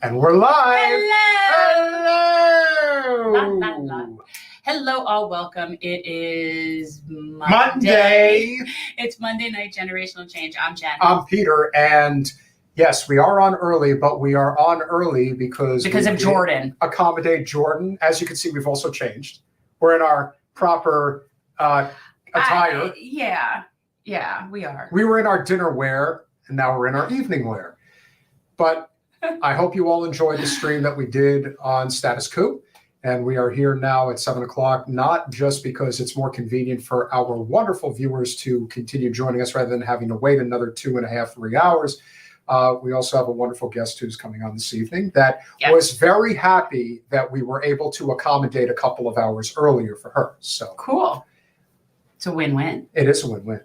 And we're live. Hello. Hello, all. Welcome. It is Monday. It's Monday Night Generational Change. I'm Jen. I'm Peter. And yes, we are on early, but we are on early because of Jordan. Accommodate Jordan. As you can see, we've also changed. We're in our proper attire. Yeah, we are. We were in our dinner wear, and now we're in our evening wear. But I hope you all enjoyed the stream that we did on Status Coup. And we are here now at 7 o'clock, not just because it's more convenient for our wonderful viewers to continue joining us rather than having to wait another 2.5, 3 hours. We also have a wonderful guest who's coming on this evening that was very happy that we were able to accommodate a couple of hours earlier for her. So cool. It's a win-win. It is a win-win.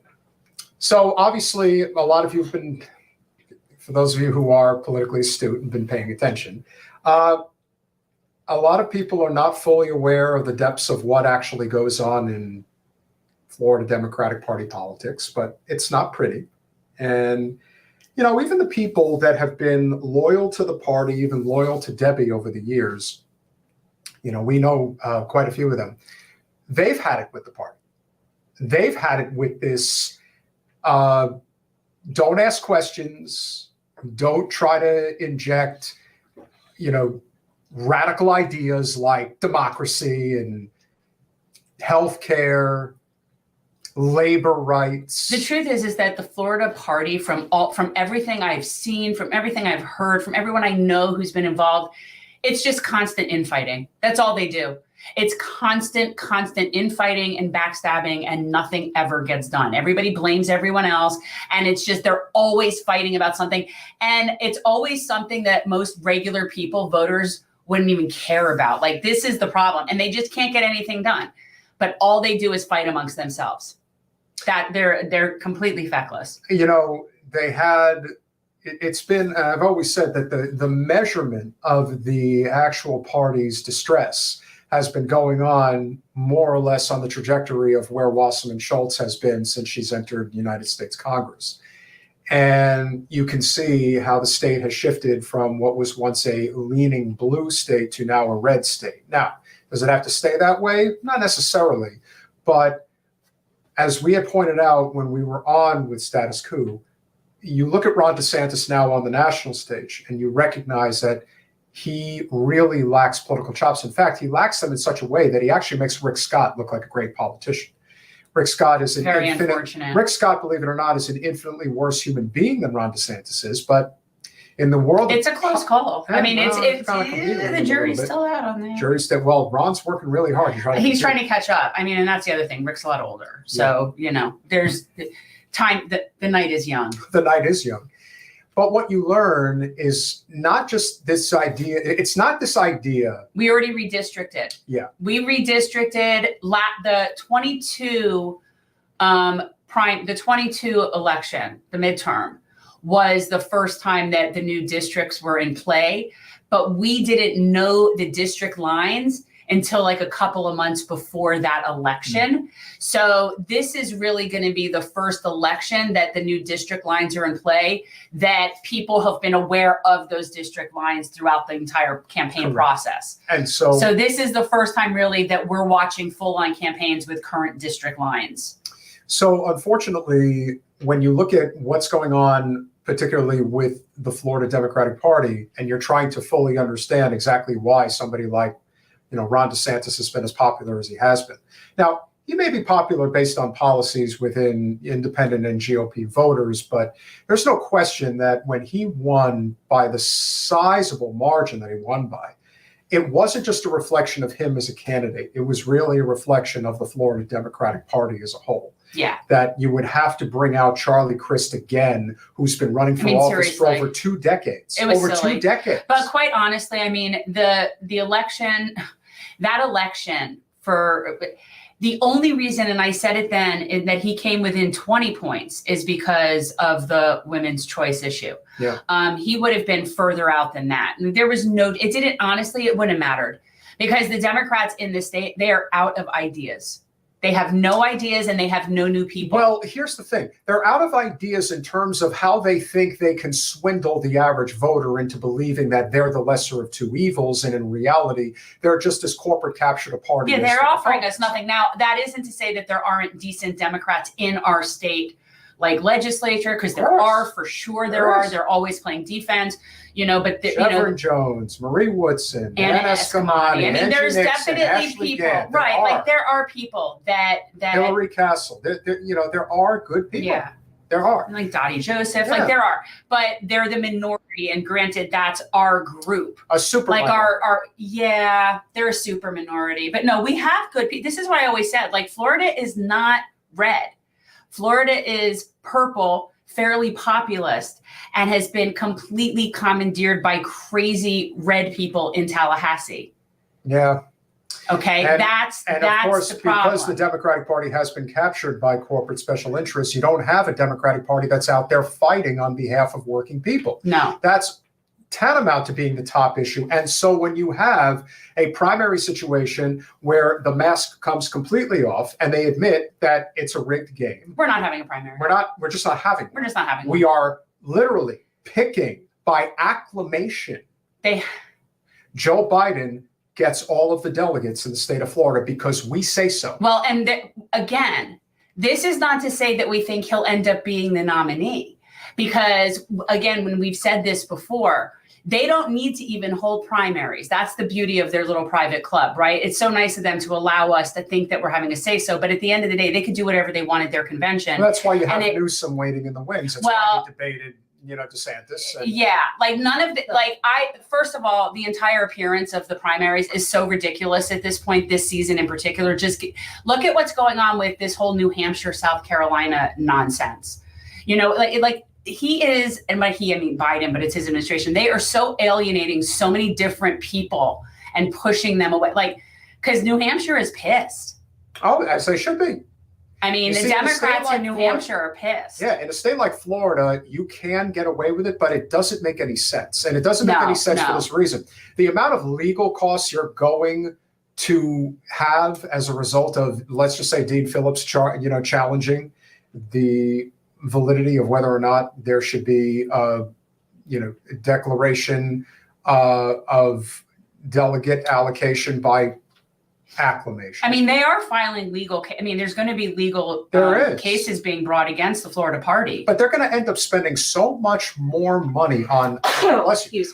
So obviously, a lot of you have been, for those of you who are politically astute and been paying attention, a lot of people are not fully aware of the depths of what actually goes on in Florida Democratic Party politics, but it's not pretty. And, you know, even the people that have been loyal to the party, even loyal to Debbie over the years, you know, we know quite a few of them, they've had it with the party. They've had it with this, don't ask questions, don't try to inject, you know, radical ideas like democracy and healthcare, labor rights. The truth is that the Florida party, from everything I've seen, from everything I've heard, from everyone I know who's been involved, it's just constant infighting. That's all they do. It's constant infighting and backstabbing, and nothing ever gets done. Everybody blames everyone else, and it's just they're always fighting about something. And it's always something that most regular people, voters, wouldn't even care about. Like, this is the problem, and they just can't get anything done. But all they do is fight amongst themselves. That they're completely feckless. You know, they had. It's been. I've always said that the measurement of the actual party's distress has been going on more or less on the trajectory of where Wasserman Schultz has been since she's entered the United States Congress. And you can see how the state has shifted from what was once a leaning blue state to now a red state. Now, does it have to stay that way? Not necessarily. But as we had pointed out when we were on with Status Coup, you look at Ron DeSantis now on the national stage and you recognize that he really lacks political chops. In fact, he lacks them in such a way that he actually makes Rick Scott look like a great politician. Rick Scott is unfortunate. Rick Scott, believe it or not, is an infinitely worse human being than Ron DeSantis is, but In the world, It's a close call. I mean, well, it's kinda competing the a jury's little still out on that. Jury's still, well, Ron's working really hard. He's trying to catch up. I mean, and that's the other thing. Rick's a lot older. So, there's time. The night is young. The night is young. But what you learn is not just this idea. It's not this idea. We already redistricted. Yeah. We redistricted the 22 the 22 election, the midterm, was the first time that the new districts were in play, but we didn't know the district lines until like a couple of months before that election. So this is really going to be the first election that the new district lines are in play, that people have been aware of those district lines throughout the entire campaign process. And so this is the first time really that we're watching full-on campaigns with current district lines. So unfortunately, when you look at what's going on, particularly with the Florida Democratic Party, and you're trying to fully understand exactly why somebody like, Ron DeSantis has been as popular as he has been. Now, he may be popular based on policies within independent and GOP voters, but there's no question that when he won by the sizable margin that he won by, it wasn't just a reflection of him as a candidate. It was really a reflection of the Florida Democratic Party as a whole. Yeah. That you would have to bring out Charlie Crist again, who's been running for office for over 2 decades. It was over silly. 2 decades. But quite honestly, I mean, the election, that election for the only reason, and I said it then, is that he came within 20 points is because of the women's choice issue. Yeah. He would have been further out than that. There was it wouldn't have mattered, because the Democrats in the state, they are out of ideas. They have no ideas and they have no new people. Well, here's the thing. They're out of ideas in terms of how they think they can swindle the average voter into believing that they're the lesser of two evils. And in reality, they're just as corporate captured a party. Yeah, they're offering us nothing. Now, that isn't to say that there aren't decent Democrats in our state, like legislature, because there are, for sure there are. They're always playing defense, but Shevrin Jones, Marie Woodson, Anna Escamani. I mean, there's Nixon, definitely Ashley people, Gann. right? Like there are people that Hillary Castle. There are good people. Yeah. There are. Like Dottie Joseph, like there are, but they're the minority. And granted, that's our group. A super they're a super minority. But no, we have good people. This is what I always said. Like Florida is not red. Florida is purple, fairly populist, and has been completely commandeered by crazy red people in Tallahassee. Yeah. Okay, that's of course, the problem. Because the Democratic Party has been captured by corporate special interests, you don't have a Democratic Party that's out there fighting on behalf of working people. No. That's tantamount to being the top issue. And so when you have a primary situation where the mask comes completely off and they admit that it's a rigged game. We're not having a primary. We're just not having one. We're just not having one. We are literally picking by acclamation. Joe Biden gets all of the delegates in the state of Florida because we say so. Well, and again, this is not to say that we think he'll end up being the nominee. Because again, when we've said this before, they don't need to even hold primaries. That's the beauty of their little private club, right? It's so nice of them to allow us to think that we're having a say so, but at the end of the day, they could do whatever they want at their convention. Well, that's why you have Newsom waiting in the wings. That's why he debated, DeSantis. First of all, the entire appearance of the primaries is so ridiculous at this point, this season in particular. Just look at what's going on with this whole New Hampshire, South Carolina nonsense. He is, and by he, I mean Biden, but it's his administration. They are so alienating so many different people and pushing them away. Because New Hampshire is pissed. Oh, as they should be. I mean, the Democrats in New Hampshire are pissed. Yeah, in a state like Florida, you can get away with it, but it doesn't make any sense. And it doesn't make any sense for this reason. The amount of legal costs you're going to have as a result of, let's just say, Dean Phillips, challenging the validity of whether or not there should be a declaration of delegate allocation by acclamation. I mean, they are filing legal. There's going to be legal cases being brought against the Florida party. But they're going to end up spending so much more money on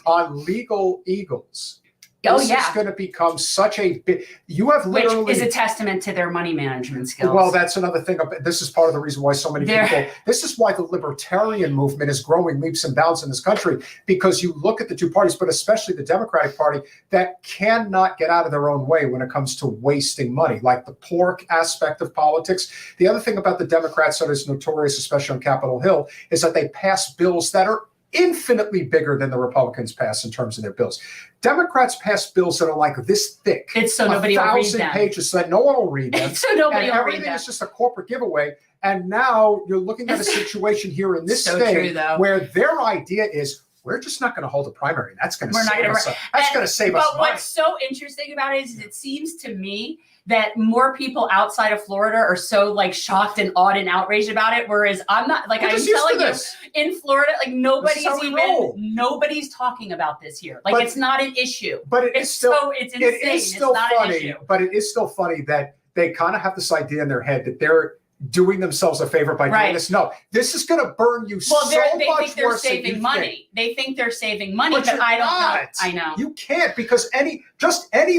on legal eagles Oh, this yeah. is going to become such a big, you have literally. Which is a testament to their money management skills. Well, that's another thing. This is part of the reason why so many people, this is why the libertarian movement is growing leaps and bounds in this country, because you look at the two parties, but especially the Democratic Party, that cannot get out of their own way when it comes to wasting money, like the pork aspect of politics. The other thing about the Democrats that is notorious, especially on Capitol Hill, is that they pass bills that are infinitely bigger than the Republicans pass in terms of their bills. Democrats pass bills that are like this thick. It's so nobody will read them. 1,000 pages, so that no one will read them. So nobody and will read them. everything is just a corporate giveaway. And now you're looking at a situation here in this state where their idea is, we're just not going to hold a primary. That's going to save us. That's going to save us money. But what's so interesting about it is it seems to me that more people outside of Florida are so like shocked and awed and outraged about it. Whereas I'm not, like, I'm telling you, in Florida, like nobody's talking about this here. Like, it's not an issue. But it's still, it's insane. It's still funny. But it is still funny that they kind of have this idea in their head that they're doing themselves a favor by doing this. No, this is going to burn you so much worse. They think they're saving money. They think they're saving money, but I don't know. I know. You can't, because any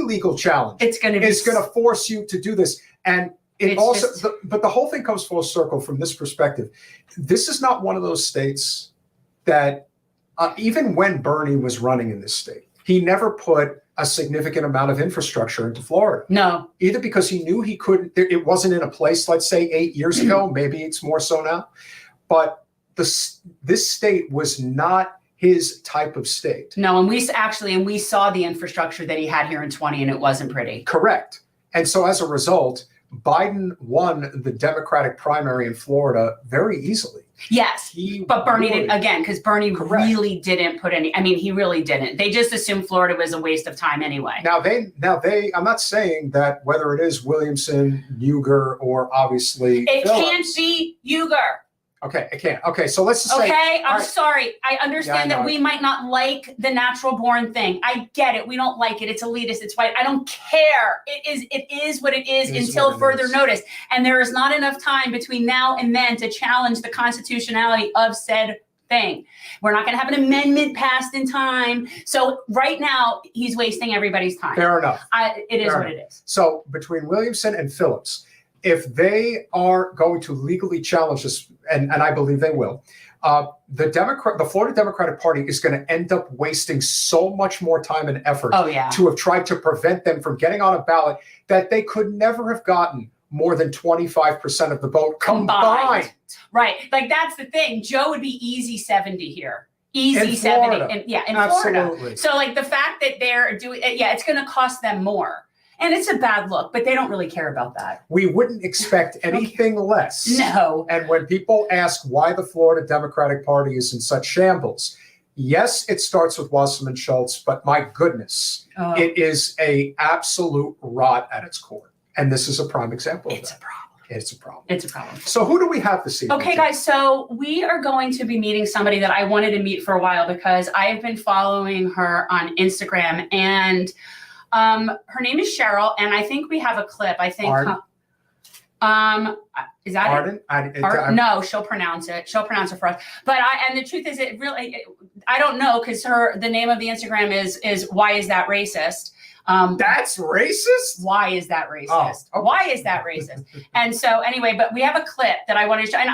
legal challenge is going to force you to do this. And it also, but the whole thing comes full circle from this perspective. This is not one of those states that, even when Bernie was running in this state, he never put a significant amount of infrastructure into Florida. No. Either because he knew he couldn't, it wasn't in a place, let's say 8 years ago, maybe it's more so now. But this state was not his type of state. No, and we saw the infrastructure that he had here in 20, and it wasn't pretty. Correct. And so as a result, Biden won the Democratic primary in Florida very easily. Yes, but Bernie didn't, again, because Bernie really didn't put any, he really didn't. They just assumed Florida was a waste of time anyway. Now they, I'm not saying that whether it is Williamson, Uyghur, or obviously It Phillips, can't be Uyghur. Okay, it can't. Okay, so let's just say. Okay, I'm sorry. I understand that we might not like the natural born thing. I get it. We don't like it. It's elitist. It's white. I don't care. It is what it is until further notice. And there is not enough time between now and then to challenge the constitutionality of said thing. We're not going to have an amendment passed in time. So right now, he's wasting everybody's time. Fair enough. It is what it is. So between Williamson and Phillips, if they are going to legally challenge this, and I believe they will, the Florida Democratic Party is going to end up wasting so much more time and effort to have tried to prevent them from getting on a ballot that they could never have gotten more than 25% of the vote combined. Right. Like, that's the thing. Joe would be easy 70 here. Easy 70. In Florida. So like the fact that they're doing it, it's going to cost them more. And it's a bad look, but they don't really care about that. We wouldn't expect anything less. No. And when people ask why the Florida Democratic Party is in such shambles, yes, it starts with Wasserman Schultz, but my goodness, it is a absolute rot at its core. And this is a prime example of that. It's a problem. It's a problem. So who do we have this evening? Okay, guys. So we are going to be meeting somebody that I wanted to meet for a while because I've been following her on Instagram, and her name is Cheryl, and I think we have a clip. I think. Is that Arden? No, she'll pronounce it. She'll pronounce it for us. But and the truth is, I don't know, because the name of the Instagram is Why Is That Racist? That's racist? Why is that racist? Oh, okay. Why is that racist? And so anyway, but we have a clip that I wanted to show, and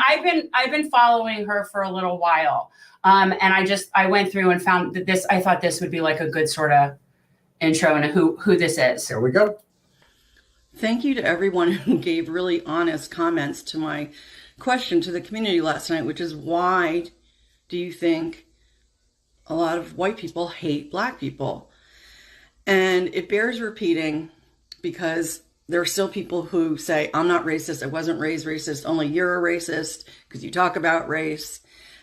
I've been following her for a little while. And I went through and found that I thought this would be like a good sort of intro into who this is. Here we go. Thank you to everyone who gave really honest comments to my question to the community last night, which is, why do you think a lot of white people hate black people? And it bears repeating, because there are still people who say, I'm not racist, I wasn't raised racist, only you're a racist because you talk about race.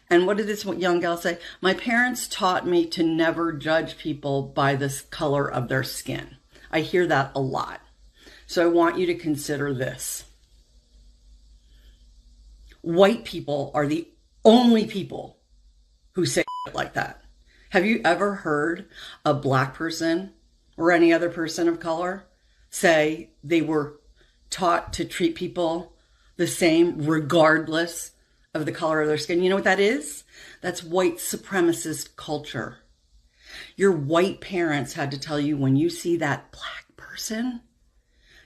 And what did this young gal say? My parents taught me to never judge people by the color of their skin. I hear that a lot. So I want you to consider this. White people are the only people who say like that. Have you ever heard a black person or any other person of color say they were taught to treat people the same regardless of the color of their skin? You know what that is? That's white supremacist culture. Your white parents had to tell you, when you see that black person,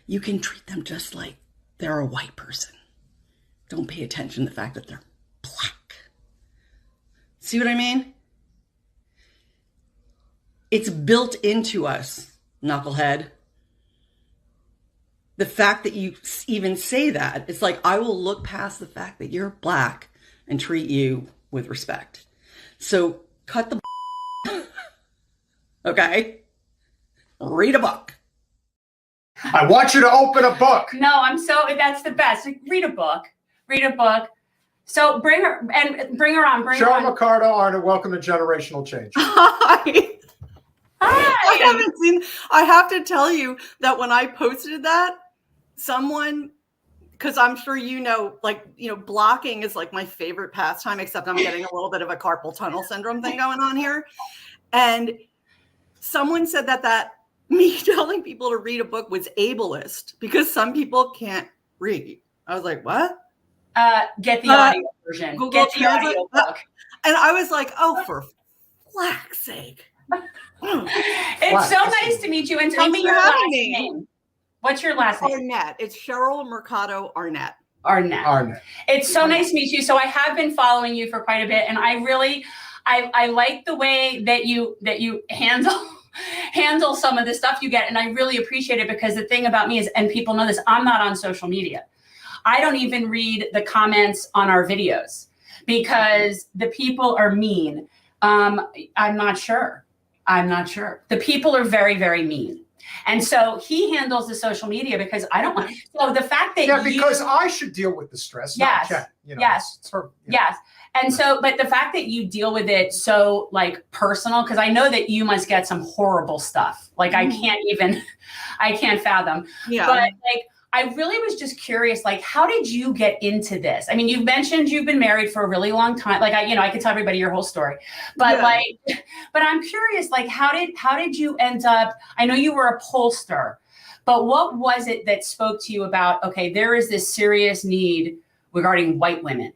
you can treat them just like they're a white person. Don't pay attention to the fact that they're black. See what I mean? It's built into us, knucklehead. The fact that you even say that, it's like, I will look past the fact that you're black and treat you with respect. So cut the okay? Read a book. I want you to open a book. No, that's the best. Like, read a book. Read a book. So bring her on. Cheryl Arnette, welcome to Generational Change. Hi. Hi. I have to tell you that when I posted that, someone, because I'm sure blocking is like my favorite pastime, except I'm getting a little bit of a carpal tunnel syndrome thing going on here. And someone said that me telling people to read a book was ableist because some people can't read. I was like, what? Get the audio version. Google Get the Translate. audio book. And I was like, oh, for flack's sake. It's so nice to meet you. And tell me your last name. What's your last name? Arnette. It's Cheryl Mercado Arnette. Arnette. It's so nice to meet you. So I have been following you for quite a bit, and I like the way that you handle some of the stuff you get, and I really appreciate it, because the thing about me is, and people know this, I'm not on social media. I don't even read the comments on our videos because the people are mean. I'm not sure. The people are very, very mean. And so he handles the social media because I don't want. So the fact that because I should deal with the stress. Yes. Not Jen, Yes. Yes. And so, but the fact that you deal with it so like personal, because I know that you must get some horrible stuff. Like I can't fathom. Yeah. But like, I really was just curious, like, how did you get into this? I mean, you've mentioned you've been married for a really long time. Like, I could tell everybody your whole story, but but I'm curious, like, how did you end up? I know you were a pollster, but what was it that spoke to you about? Okay, there is this serious need regarding white women.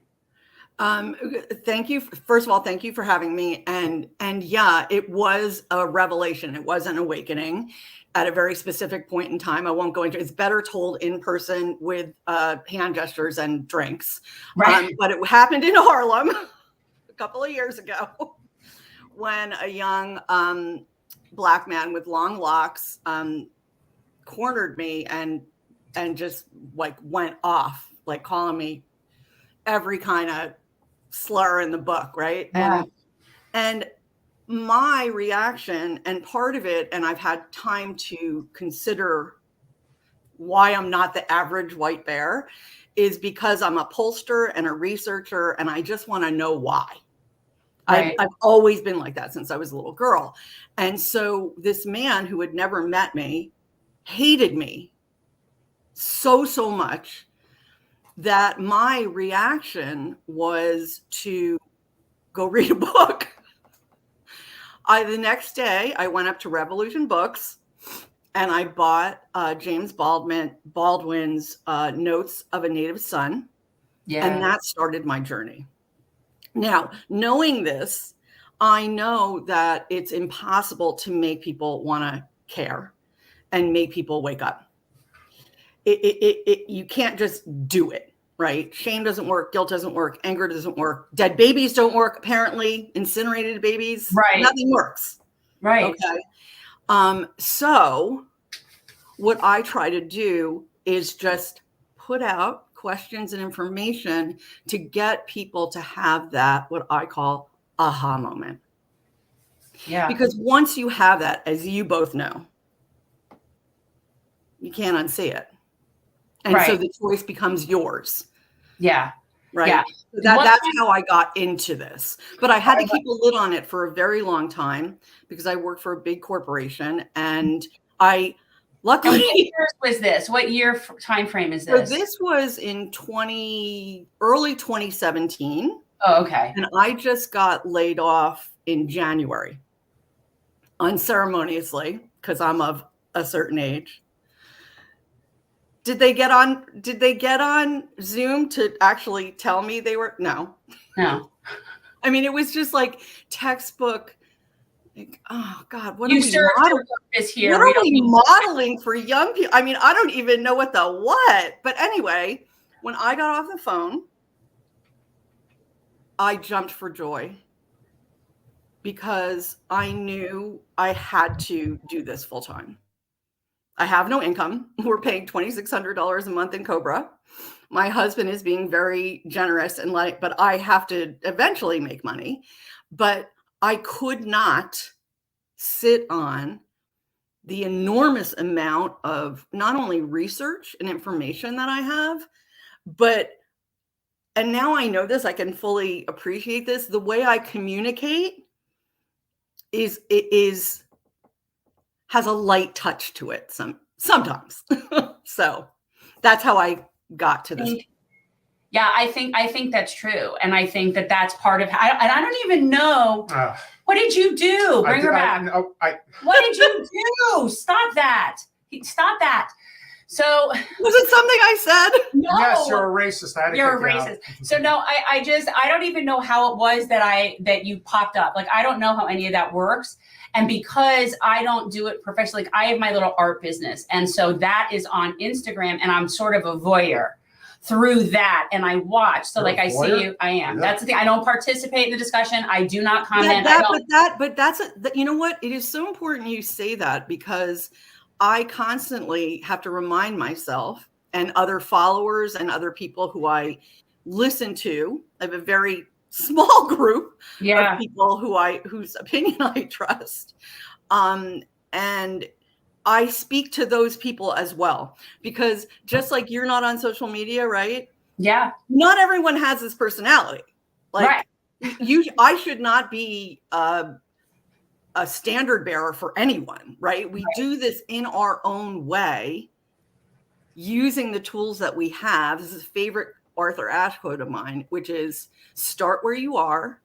Thank you. First of all, thank you for having me. And yeah, it was a revelation. It was an awakening at a very specific point in time. I won't go into it. It's better told in person with hand gestures and drinks. Right. But it happened in Harlem a couple of years ago when a young Black man with long locks cornered me and just like went off, like calling me every kind of slur in the book, right? Yeah. And my reaction, and part of it, and I've had time to consider why I'm not the average white bear, is because I'm a pollster and a researcher, and I just want to know why. Right. I've always been like that since I was a little girl. And so this man who had never met me hated me so much that my reaction was to go read a book. The next day, I went up to Revolution Books and I bought James Baldwin's Notes of a Native Son. Yeah. And that started my journey. Now, knowing this, I know that it's impossible to make people want to care and make people wake up. You can't just do it, right? Shame doesn't work. Guilt doesn't work. Anger doesn't work. Dead babies don't work, apparently. Incinerated babies. Right. Nothing works. Right. Okay. So what I try to do is just put out questions and information to get people to have that, what I call aha moment. Yeah. Because once you have that, as you both know, you can't unsee it. And so the choice becomes yours. Yeah. Right. Yeah. So that's how I got into this. But I had to keep a lid on it for a very long time because I worked for a big corporation, and I luckily. And what year was this? What year time frame is this? So this was in early 2017. Oh, okay. And I just got laid off in January, unceremoniously, because I'm of a certain age. Did they get on Zoom to actually tell me they were? No. I mean, it was just like textbook Like, oh God, what You are we served your modeling? purpose here. What are we modeling for young people? I mean, I don't even know what the what. But anyway, when I got off the phone, I jumped for joy because I knew I had to do this full time. I have no income. We're paying $2,600 a month in Cobra. My husband is being very generous and but I have to eventually make money. But I could not sit on the enormous amount of not only research and information that I have, but, and now I know this, I can fully appreciate this. The way I communicate has a light touch to it sometimes. So that's how I got to this. Yeah, I think that's true. And I think that that's part of, and I don't even know, what did you do? Bring her back. What did you do? Stop that. Stop that. So. Was it something I said? No. Yes, you're a racist. You're a racist. So no, I don't even know how it was that you popped up. Like, I don't know how any of that works. And because I don't do it professionally, like I have my little art business. And so that is on Instagram, and I'm sort of a voyeur through that, and I watch. So like I see you, I am. Yeah. That's the thing. I don't participate in the discussion. I do not comment. But that's you know what? It is so important you say that, because I constantly have to remind myself and other followers and other people who I listen to. I have a very small group of people whose opinion I trust. And I speak to those people as well, because just like you're not on social media, right? Yeah. Not everyone has this personality. Like I should not be a standard bearer for anyone, right? We do this in our own way, using the tools that we have. This is a favorite Arthur Ashe quote of mine, which is start where you are,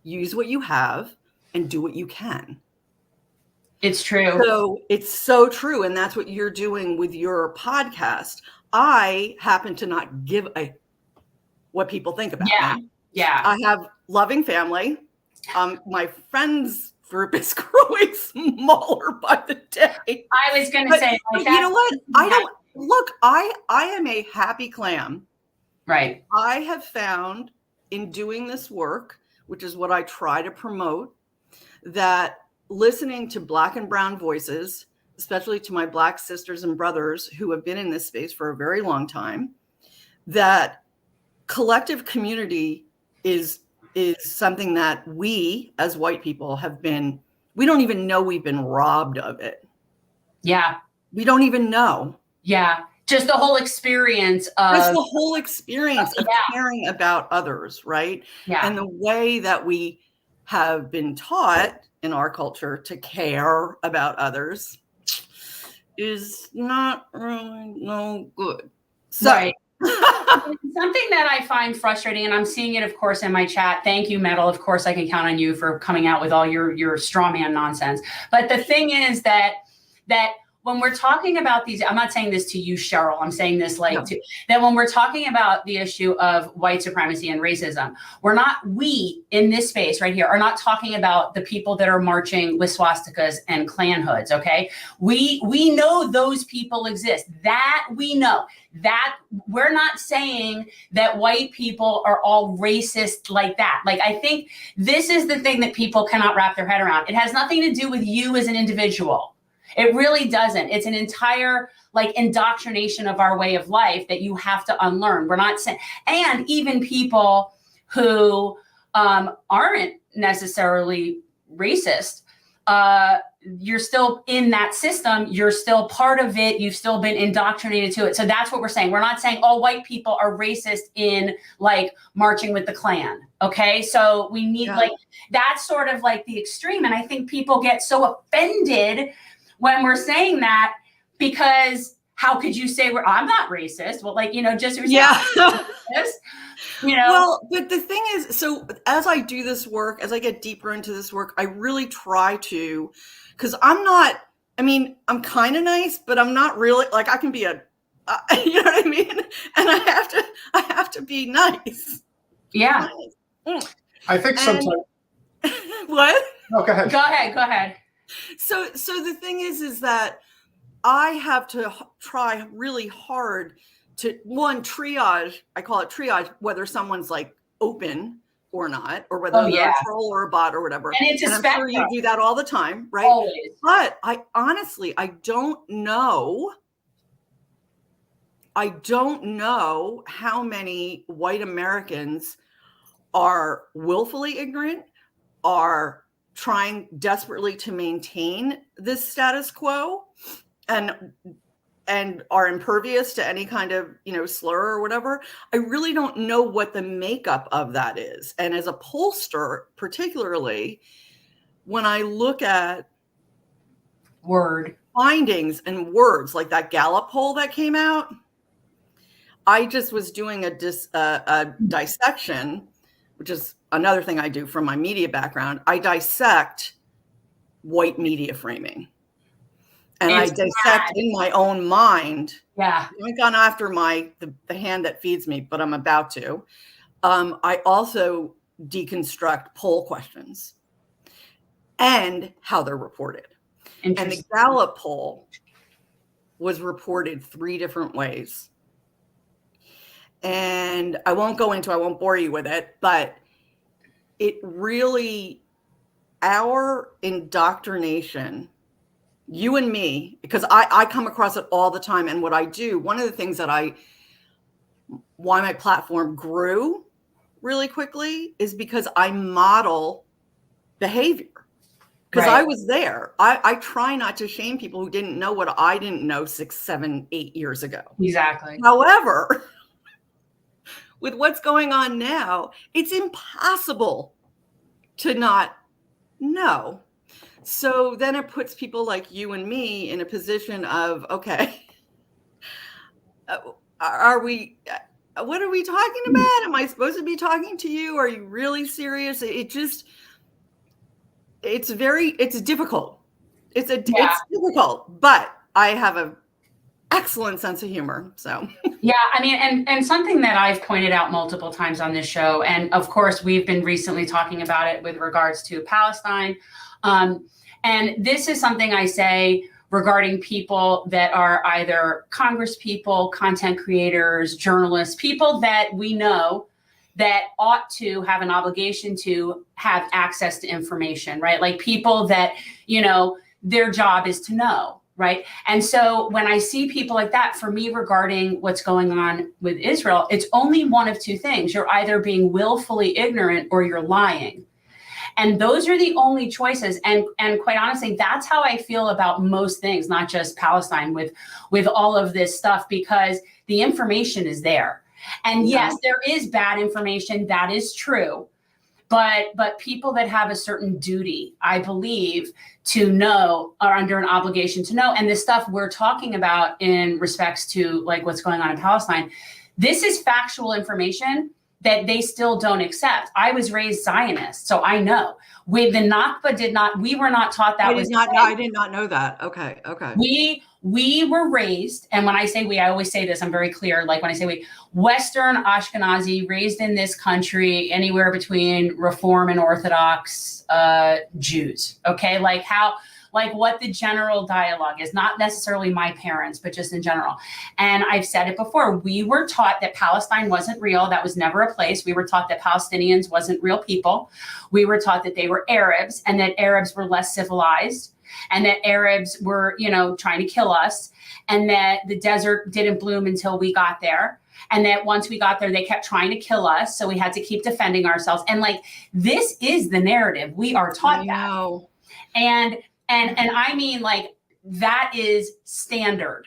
use what you have, and do what you can. It's true. So it's so true. And that's what you're doing with your podcast. I happen to not give a what people think about me. Yeah. I have loving family. My friends group is growing smaller by the day. I was going to say, like, you know what? I am a happy clam. Right. I have found in doing this work, which is what I try to promote, that listening to Black and brown voices, especially to my Black sisters and brothers who have been in this space for a very long time, that collective community is something that we as white people we don't even know we've been robbed of it. Yeah. We don't even know. Yeah. Just the whole experience of caring about others, right? Yeah. And the way that we have been taught in our culture to care about others is not really no good. So. Right. Something that I find frustrating, and I'm seeing it, of course, in my chat. Thank you, Metal. Of course, I can count on you for coming out with all your straw man nonsense. But the thing is that when we're talking about these, I'm not saying this to you, Cheryl. I'm saying this that when we're talking about the issue of white supremacy and racism, we in this space right here are not talking about the people that are marching with swastikas and Klan hoods. Okay. We know those people exist. That we know. That we're not saying that white people are all racist like that. Like, I think this is the thing that people cannot wrap their head around. It has nothing to do with you as an individual. It really doesn't. It's an entire indoctrination of our way of life that you have to unlearn. We're not saying, and even people who aren't necessarily racist, you're still in that system. You're still part of it. You've still been indoctrinated to it. So that's what we're saying. We're not saying all white people are racist in marching with the Klan. Okay. So we need that's sort of the extreme. And I think people get so offended when we're saying that, because how could you say I'm not racist? Well, just racist, Well, but the thing is, so as I do this work, as I get deeper into this work, I really try to, because I'm kind of nice, but I'm not really, I can be you know what I mean? And I have to be nice. Yeah. I think sometimes. What? No, go ahead. Go ahead. So the thing is that I have to try really hard to, one, triage. I call it triage, whether someone's like open or not, or whether they're a troll or a bot or whatever. And it's a I'm spectrum. sure you do that all the time, right? Always. But I honestly, I don't know how many white Americans are willfully ignorant, are trying desperately to maintain this status quo, and are impervious to any kind of, slur or whatever. I really don't know what the makeup of that is. And as a pollster, particularly, when I look at findings and words like that Gallup poll that came out, I just was doing a dissection, which is another thing I do from my media background. I dissect white media framing. And I dissect in my own mind. Yeah. I haven't gone after the hand that feeds me, but I'm about to. I also deconstruct poll questions and how they're reported. And the Gallup poll was reported 3 different ways. And I won't bore you with it, but it really, our indoctrination, you and me, because I come across it all the time. And what I do, one of the things that why my platform grew really quickly is because I model behavior. Because I was there. I try not to shame people who didn't know what I didn't know 6, 7, 8 years ago. Exactly. However, with what's going on now, it's impossible to not know. So then it puts people like you and me in a position of, okay, what are we talking about? Am I supposed to be talking to you? Are you really serious? It's difficult. It's difficult, but I have an excellent sense of humor. So yeah, I mean, and something that I've pointed out multiple times on this show, and of course we've been recently talking about it with regards to Palestine. And this is something I say regarding people that are either Congress people, content creators, journalists, people that we know that ought to have an obligation to have access to information, right? Like people that, their job is to know, right? And so when I see people like that, for me, regarding what's going on with Israel, it's only one of 2 things. You're either being willfully ignorant or you're lying. And those are the only choices. And quite honestly, that's how I feel about most things, not just Palestine, with all of this stuff, because the information is there. And yes, there is bad information. That is true. But people that have a certain duty, I believe, to know, are under an obligation to know. And the stuff we're talking about in respects to like what's going on in Palestine, this is factual information that they still don't accept. I was raised Zionist, so I know. With the Nakba, we were not taught that. I did not know that. Okay. We were raised, and when I say we, I always say this, I'm very clear. Like when I say we, Western Ashkenazi, raised in this country, anywhere between Reform and Orthodox Jews. Okay, like what the general dialogue is, not necessarily my parents, but just in general. And I've said it before, we were taught that Palestine wasn't real. That was never a place. We were taught that Palestinians wasn't real people. We were taught that they were Arabs and that Arabs were less civilized and that Arabs were, trying to kill us, and that the desert didn't bloom until we got there. And that once we got there, they kept trying to kill us. So we had to keep defending ourselves. And like, this is the narrative. We are taught that. And I mean, like, that is standard.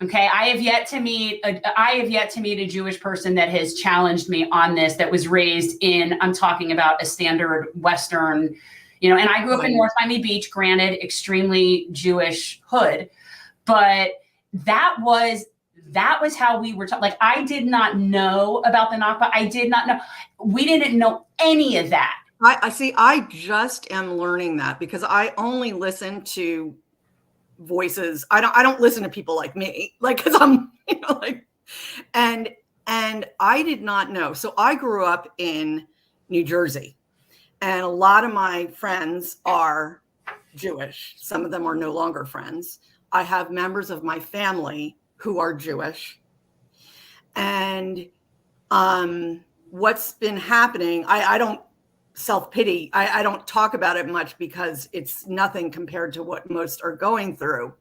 Okay. I have yet to meet a Jewish person that has challenged me on this, that was raised in, I'm talking about a standard Western, and I grew up in North Miami Beach, granted, extremely Jewish hood, but that was how we were taught. Like, I did not know about the Nakba. I did not know. We didn't know any of that. I see. I just am learning that because I only listen to voices. I don't listen to people like me, like, because I'm, and I did not know. So I grew up in New Jersey, And a lot of my friends are Jewish. Some of them are no longer friends. I have members of my family who are Jewish. And what's been happening, I don't self-pity. I don't talk about it much because it's nothing compared to what most are going through.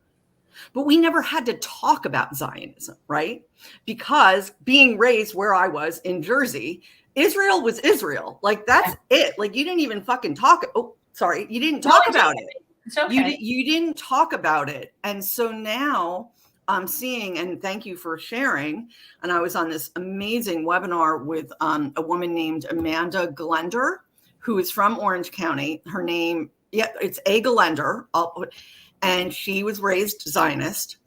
But we never had to talk about Zionism, right? Because being raised where I was in Jersey, Israel was Israel. Like, that's it. Like, you didn't even fucking talk. Oh, sorry. You didn't talk about it. It's okay. You didn't talk about it. And so now I'm seeing, and thank you for sharing. And I was on this amazing webinar with a woman named Amanda Glender, who is from Orange County. Her name, it's A. Glender. And she was raised Zionist,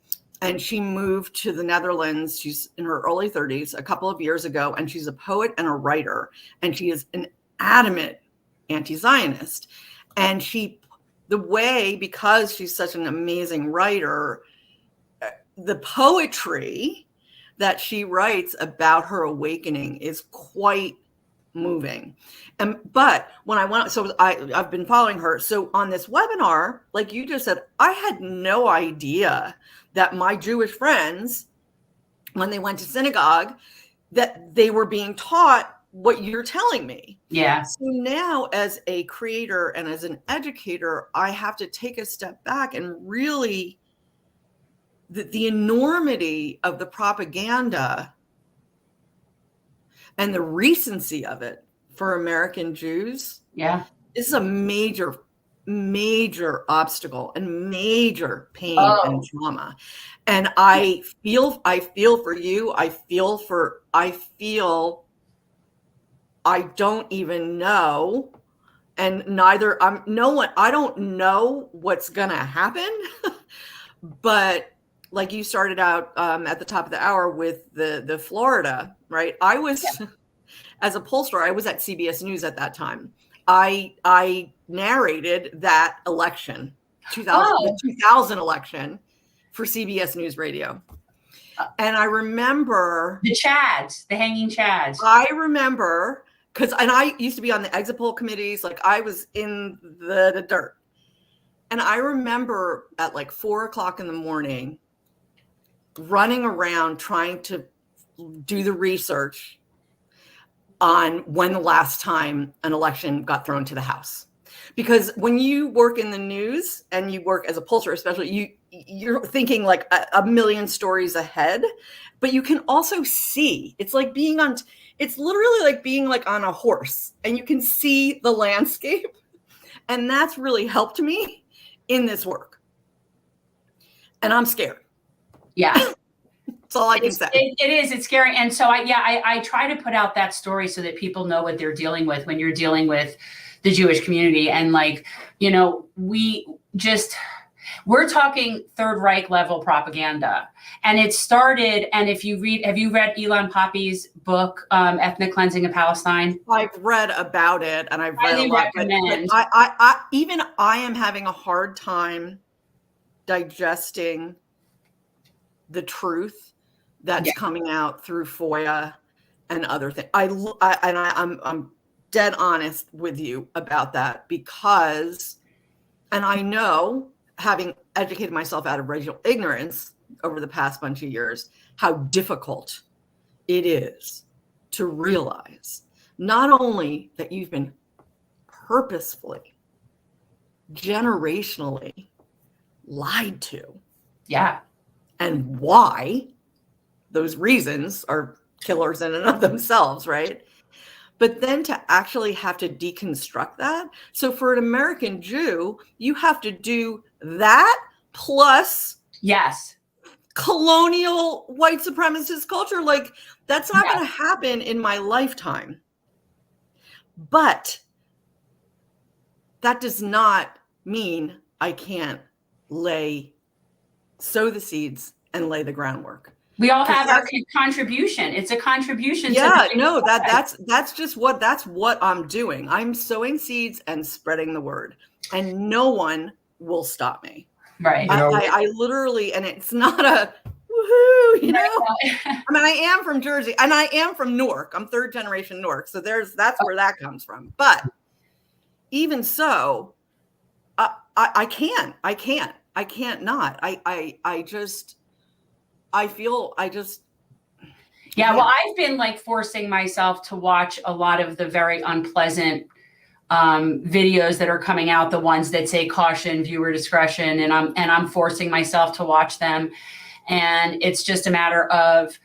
and she moved to the Netherlands. She's in her early 30s a couple of years ago, and she's a poet and a writer, and she is an adamant anti-Zionist. And because she's such an amazing writer, the poetry that she writes about her awakening is quite moving. But when I went, so I've been following her. So on this webinar, like you just said, I had no idea that my Jewish friends, when they went to synagogue, that they were being taught what you're telling me. Yeah. So now, as a creator and as an educator, I have to take a step back and really the enormity of the propaganda and the recency of it for American Jews. Yeah. This is a major, major obstacle and major pain and trauma. And I feel for you. I don't even know. And I don't know what's going to happen, but like you started out at the top of the hour with the Florida, right? I was, as a pollster, I was at CBS News at that time. I narrated that election, the 2000 election for CBS News Radio. And I remember the hanging Chads. I remember and I used to be on the exit poll committees. Like, I was in the dirt. And I remember at like 4:00 in the morning, running around trying to do the research on when the last time an election got thrown to the House. Because when you work in the news and you work as a pollster, especially, you're thinking like a million stories ahead, but you can also see, it's literally like being like on a horse, and you can see the landscape. And that's really helped me in this work. And I'm scared. Yeah. That's all I can say. It is. It's scary. And so I try to put out that story so that people know what they're dealing with when you're dealing with the Jewish community. And like, we're talking Third Reich level propaganda. And it started, and have you read Elon Poppy's book, Ethnic Cleansing of Palestine? I've read about it, and I've read a lot. But I am having a hard time digesting the truth that's coming out through FOIA and other things. I'm dead honest with you about that, because, and I know, having educated myself out of racial ignorance over the past bunch of years, how difficult it is to realize not only that you've been purposefully, generationally lied to. Yeah. And why those reasons are killers in and of themselves, right? But then to actually have to deconstruct that. So for an American Jew, you have to do that plus colonial white supremacist culture. Like, that's not going to happen in my lifetime. But that does not mean I can't sow the seeds and lay the groundwork. We all have our contribution. It's a contribution. Yeah, no, that's what I'm doing. I'm sowing seeds and spreading the word, and no one will stop me. Right. I literally, and it's not a woohoo, I mean, I am from Jersey, and I am from Newark. I'm third generation Newark, so that's where that comes from. But even so, I can't not. Yeah, well, I've been like forcing myself to watch a lot of the very unpleasant videos that are coming out, the ones that say caution, viewer discretion, and I'm forcing myself to watch them. And it's just a matter of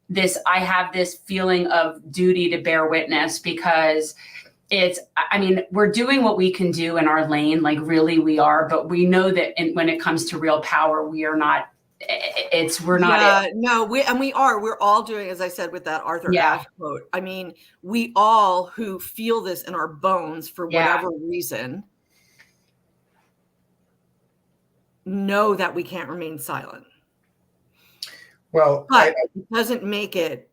this. I have this feeling of duty to bear witness, because we're doing what we can do in our lane, like really we are, but we know that when it comes to real power, we are not. We're all doing, as I said with that Arthur Ashe quote. I mean, we all who feel this in our bones for whatever reason know that we can't remain silent. Well, but it doesn't make it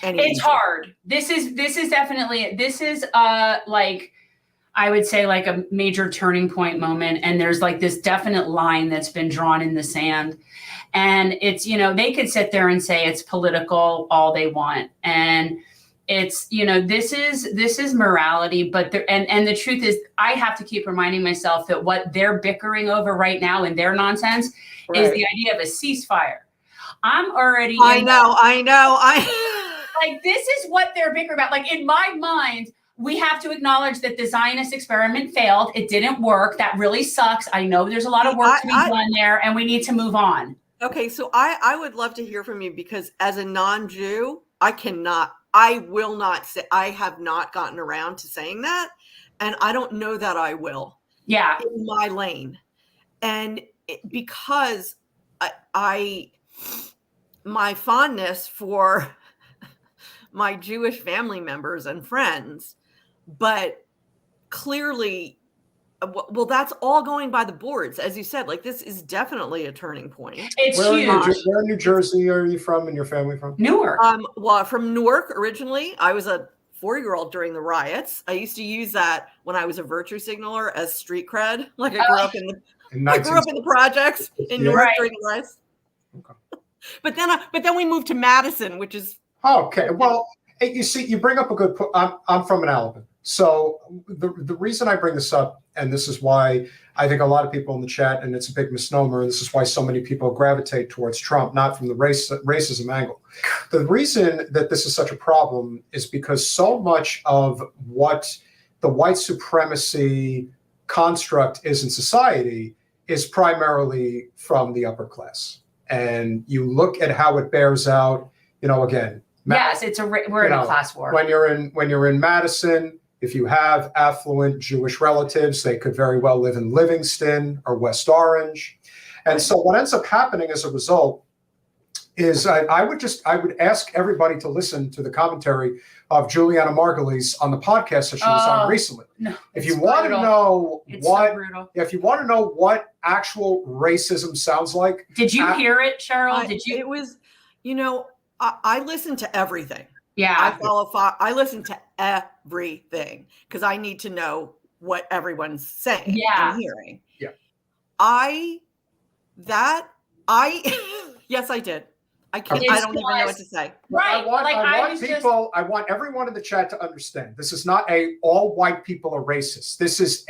any easier. Hard. This is definitely, like, I would say like a major turning point moment. And there's like this definite line that's been drawn in the sand. And it's, they could sit there and say it's political all they want. And it's, this is morality, but and the truth is I have to keep reminding myself that what they're bickering over right now in their nonsense is the idea of a ceasefire. I'm already. I know. Like, this is what they're bickering about. Like, in my mind, we have to acknowledge that the Zionist experiment failed. It didn't work. That really sucks. I know there's a lot of work to be done there, and we need to move on. Okay, so I would love to hear from you, because as a non-Jew, I will not say, I have not gotten around to saying that, and I don't know that I will. Yeah. In my lane. And because my fondness for my Jewish family members and friends, but clearly, well, that's all going by the boards, as you said. Like, this is definitely a turning point. It's huge. Where in New Jersey are you from, and your family from? Newark. Well, from Newark originally. I was a 4-year-old during the riots. I used to use that when I was a virtue signaler as street cred. Like, I grew up in the projects in Newark during the riots. Okay. But then we moved to Madison, which is okay. Well, you see, you bring up a good point. I'm from an Alabama. So the reason I bring this up, and this is why I think a lot of people in the chat, and it's a big misnomer, and this is why so many people gravitate towards Trump, not from the racism angle. The reason that this is such a problem is because so much of what the white supremacy construct is in society is primarily from the upper class. And you look at how it bears out, again. Yes, we're in a class war. When you're in Madison, if you have affluent Jewish relatives, they could very well live in Livingston or West Orange. And so what ends up happening as a result is I would ask everybody to listen to the commentary of Juliana Margulies on the podcast that she was on recently. No, if you want to know if you want to know what actual racism sounds like. Did you hear it, Cheryl? Did you? It was, I listen to everything. Yeah. I listen to everything because I need to know what everyone's saying and hearing. Yeah. Yes, I did. I don't even know what to say. Right. I want everyone in the chat to understand. This is not all white people are racist. This is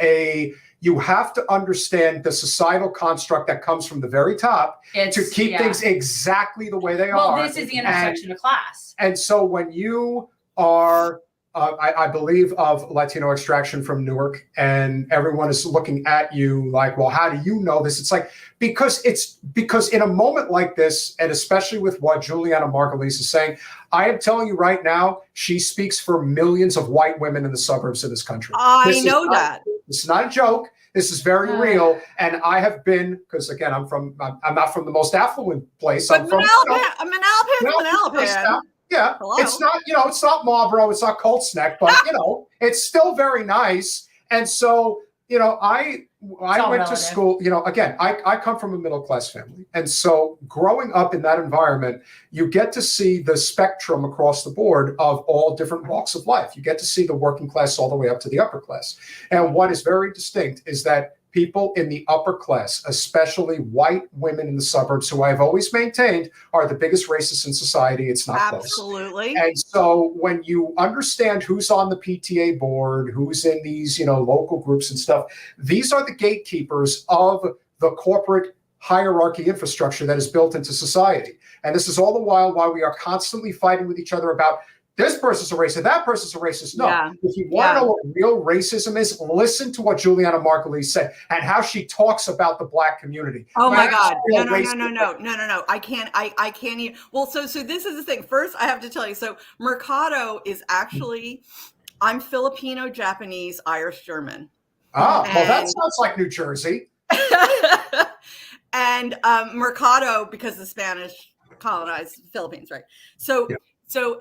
you have to understand the societal construct that comes from the very top to keep things exactly the way they are. Well, this is the intersection of class. And so when you are, I believe, of Latino extraction from Newark, and everyone is looking at you like, well, how do you know this? It's like, because in a moment like this, and especially with what Juliana Margulies is saying, I am telling you right now, she speaks for millions of white women in the suburbs of this country. I know that. It's not a joke. This is very real. And I have been, because again, I'm not from the most affluent place. But I'm from Alabama. Yeah, hello. It's not, it's not Marlboro, it's not Colts Neck, but it's still very nice. And so, I went to school, again, I come from a middle-class family. And so growing up in that environment, you get to see the spectrum across the board of all different walks of life. You get to see the working class all the way up to the upper class. And what is very distinct is that people in the upper class, especially white women in the suburbs, who I've always maintained are the biggest racists in society. It's not close. Absolutely. And so when you understand who's on the PTA board, who's in these, local groups and stuff, these are the gatekeepers of the corporate hierarchy infrastructure that is built into society. And this is all the while we are constantly fighting with each other about this person's a racist, that person's a racist. No, if you want to know what real racism is, listen to what Juliana Margulies said and how she talks about the Black community. Oh my God. No. I can't even. Well, so this is the thing. First, I have to tell you, so Mercado is actually, I'm Filipino, Japanese, Irish, German. Well, that sounds like New Jersey. And Mercado, because the Spanish colonized the Philippines, right? So,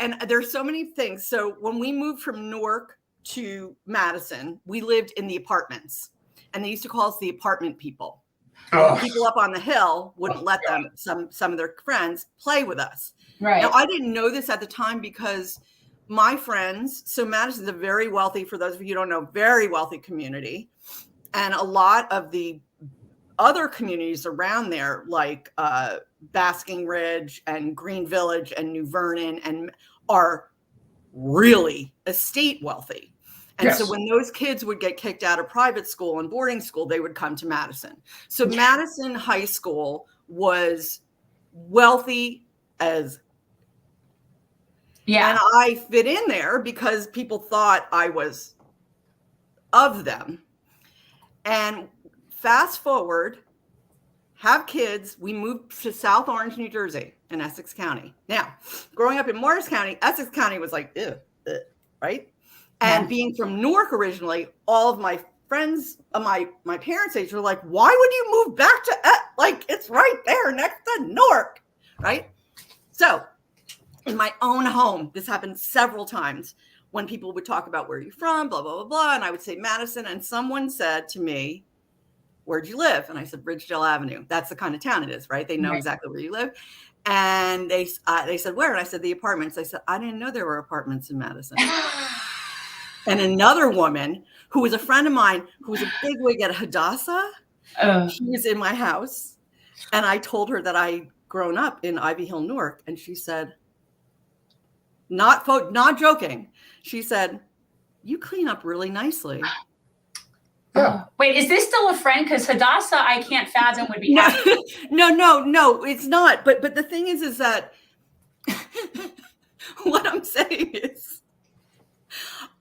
and there's so many things. So when we moved from Newark to Madison, we lived in the apartments, and they used to call us the apartment people. People up on the hill wouldn't let them, some of their friends, play with us. Right. Now, I didn't know this at the time because my friends, so Madison's a very wealthy, for those of you who don't know, very wealthy community. And a lot of the other communities around there, like Basking Ridge and Green Village and New Vernon, and are really estate wealthy. And so when those kids would get kicked out of private school and boarding school, they would come to Madison. So Madison High School was wealthy as, and I fit in there because people thought I was of them. And fast forward, have kids, we moved to South Orange, New Jersey in Essex County. Now, growing up in Morris County, Essex County was like, right? And being from Newark originally, all of my friends, my parents' age were like, why would you move back to, it's right there next to Newark, right? So in my own home, this happened several times when people would talk about where you're from, blah, blah, blah, blah. And I would say Madison. And someone said to me, where'd you live? And I said, Ridgedale Avenue. That's the kind of town it is, right? They know exactly where you live. And they said, where? And I said, the apartments. I said, I didn't know there were apartments in Madison. And another woman who was a friend of mine, who was a bigwig at Hadassah, she was in my house. And I told her that I'd grown up in Ivy Hill, Newark. And she said, not joking. She said, you clean up really nicely. Wait, is this still a friend? Because Hadassah, I can't fathom would be happy. No, it's not. But the thing is that what I'm saying is,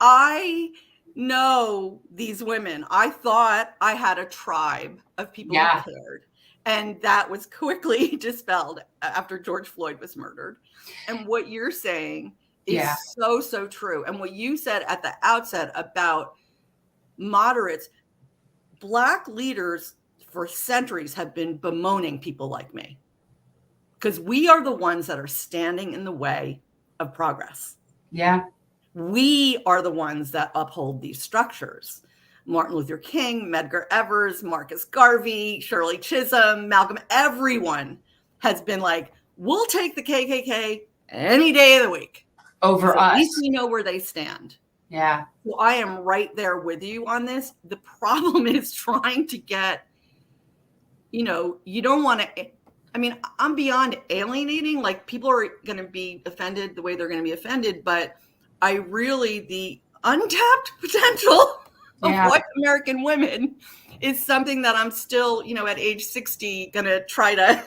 I know these women. I thought I had a tribe of people who cared. And that was quickly dispelled after George Floyd was murdered. And what you're saying is so true. And what you said at the outset about moderates, Black leaders for centuries have been bemoaning people like me because we are the ones that are standing in the way of progress. Yeah. We are the ones that uphold these structures. Martin Luther King, Medgar Evers, Marcus Garvey, Shirley Chisholm, Malcolm, everyone has been like, we'll take the KKK any day of the week. Over us. At least we know where they stand. Yeah. So I am right there with you on this. The problem is trying to get, you don't want to, I'm beyond alienating. Like, people are going to be offended the way they're going to be offended. But the untapped potential of white American women is something that I'm still, at age 60, going to try to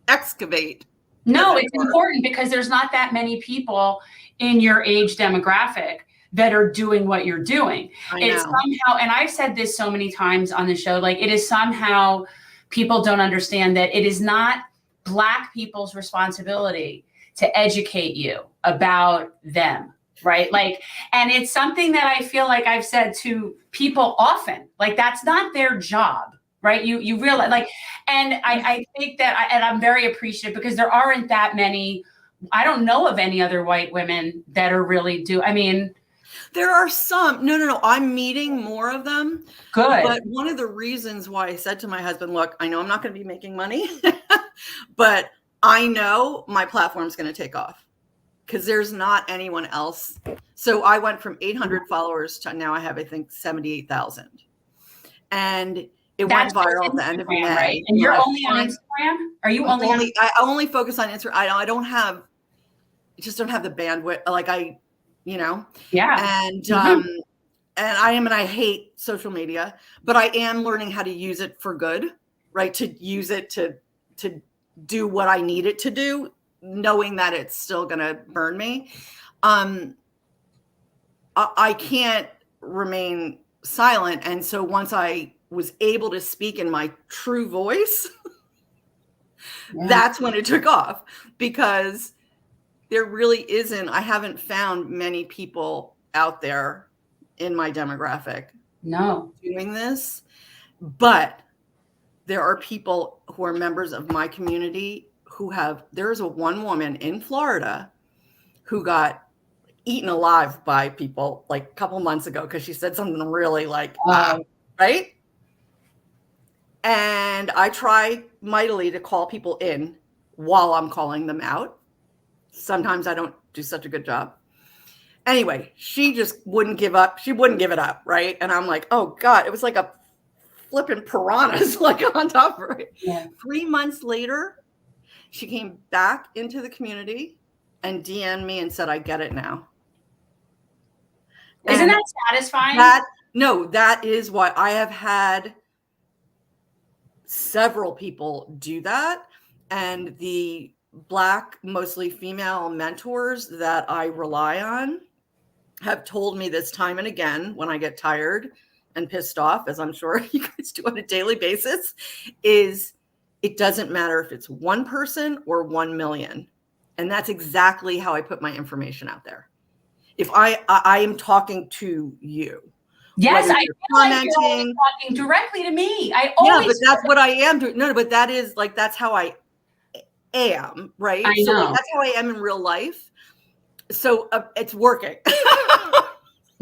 excavate. No, it's important because there's not that many people in your age demographic that are doing what you're doing. It's somehow, and I've said this so many times on the show, like, it is somehow people don't understand that it is not Black people's responsibility to educate you about them, right? Like, and it's something that I feel like I've said to people often, like, that's not their job, right? You realize, like, and I think that, and I'm very appreciative because there aren't that many, I don't know of any other white women that are really there are some. No. I'm meeting more of them. Good. But one of the reasons why I said to my husband, look, I know I'm not going to be making money, but I know my platform's going to take off because there's not anyone else. So I went from 800 followers to now I have, I think, 78,000. And It That's went viral at the end of Instagram, May. right? And you're My only on friend- Instagram? Are you only on? I only focus on Instagram. I don't have, I just don't have the bandwidth. Like Yeah. and Mhm. and I hate social media, but I am learning how to use it for good, right? To use it to do what I need it to do, knowing that it's still going to burn me. I can't remain silent. And so once I was able to speak in my true voice, that's when it took off, because there really isn't, I haven't found many people out there in my demographic doing this, but there are people who are members of my community who have, there's one woman in Florida who got eaten alive by people like a couple months ago because she said something really like, right? And I try mightily to call people in while I'm calling them out. Sometimes I don't do such a good job. Anyway, she just wouldn't give up. She wouldn't give it up, right? And I'm like, oh God, it was like a flipping piranhas like on top of her. Yeah. 3 months later, she came back into the community and DM'd me and said, I get it now. Isn't And that satisfying? that is why I have had several people do that. And the Black, mostly female mentors that I rely on have told me this time and again when I get tired and pissed off, as I'm sure you guys do on a daily basis, is it doesn't matter if it's one person or 1 million. And that's exactly how I put my information out there. If I am talking to you. Yes, I feel like you're always commenting, talking directly to me. I yeah, always but that's what I am doing. No, but that is like, that's how I am, right? I So know. like, that's how I am in real life. So it's working.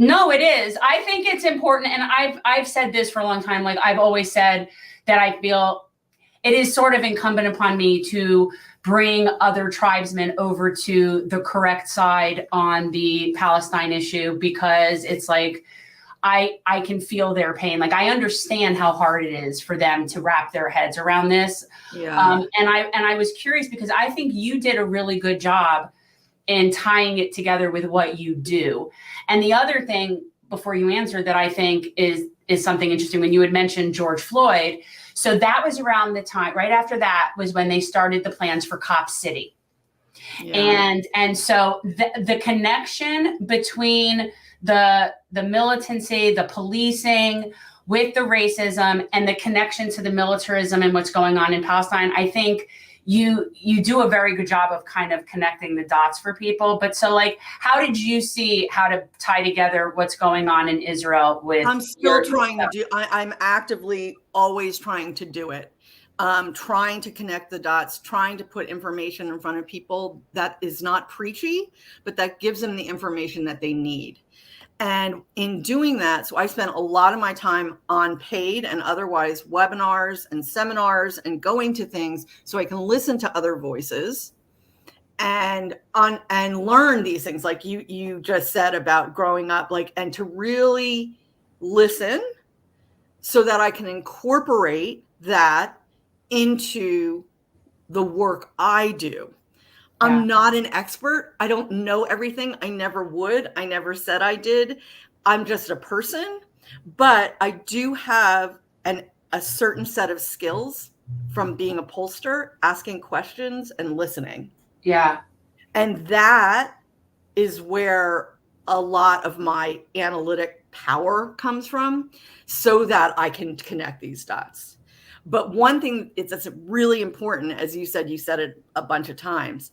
No, it is. I think it's important, and I've said this for a long time. Like I've always said that I feel it is sort of incumbent upon me to bring other tribesmen over to the correct side on the Palestine issue, because it's like I can feel their pain. Like I understand how hard it is for them to wrap their heads around this. Yeah. And I was curious because I think you did a really good job in tying it together with what you do. And the other thing, before you answer, that I think is something interesting, when you had mentioned George Floyd. So that was around the time, right after that was when they started the plans for Cop City. Yeah. And so the connection between the militancy, the policing, with the racism, and the connection to the militarism and what's going on in Palestine, I think you do a very good job of kind of connecting the dots for people. But so like, how did you see how to tie together what's going on in Israel with? I'm still trying to do, I'm actively always trying to do it. Trying to connect the dots, trying to put information in front of people that is not preachy, but that gives them the information that they need. And in doing that, so I spent a lot of my time on paid and otherwise webinars and seminars and going to things so I can listen to other voices and learn these things like you just said about growing up, like, and to really listen so that I can incorporate that into the work I do. I'm not an expert. I don't know everything. I never would. I never said I did. I'm just a person, but I do have a certain set of skills from being a pollster, asking questions and listening. Yeah. And that is where a lot of my analytic power comes from, so that I can connect these dots. But one thing that's really important, as you said it a bunch of times,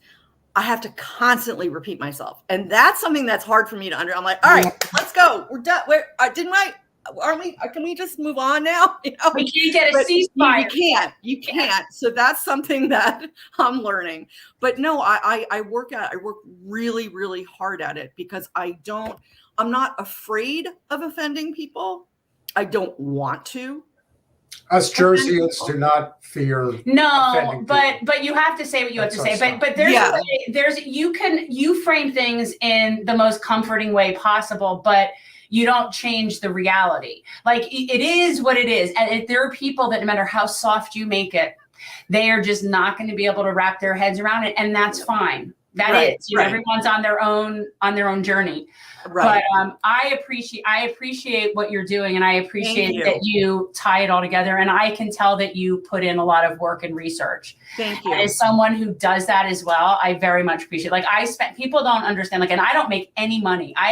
I have to constantly repeat myself. And that's something that's hard for me to understand. I'm like, all right, let's go. We're done. Can we just move on now? You know? We can't get a ceasefire. You can't. So that's something that I'm learning. But no, I work really, really hard at it, because I'm not afraid of offending people. I don't want to. Us Jerseyans do not fear. No, but you have to say what you have to say. But there's a way, you frame things in the most comforting way possible. But you don't change the reality. Like it is what it is. And there are people that no matter how soft you make it, they are just not going to be able to wrap their heads around it. And that's fine. That Right, is, you know, right. everyone's on their own journey. Right. But I appreciate what you're doing, and I appreciate you. that you tie it all together. And I can tell that you put in a lot of work and research. Thank you. And as someone who does that as well, I very much appreciate. Like people don't understand. Like, and I don't make any money. I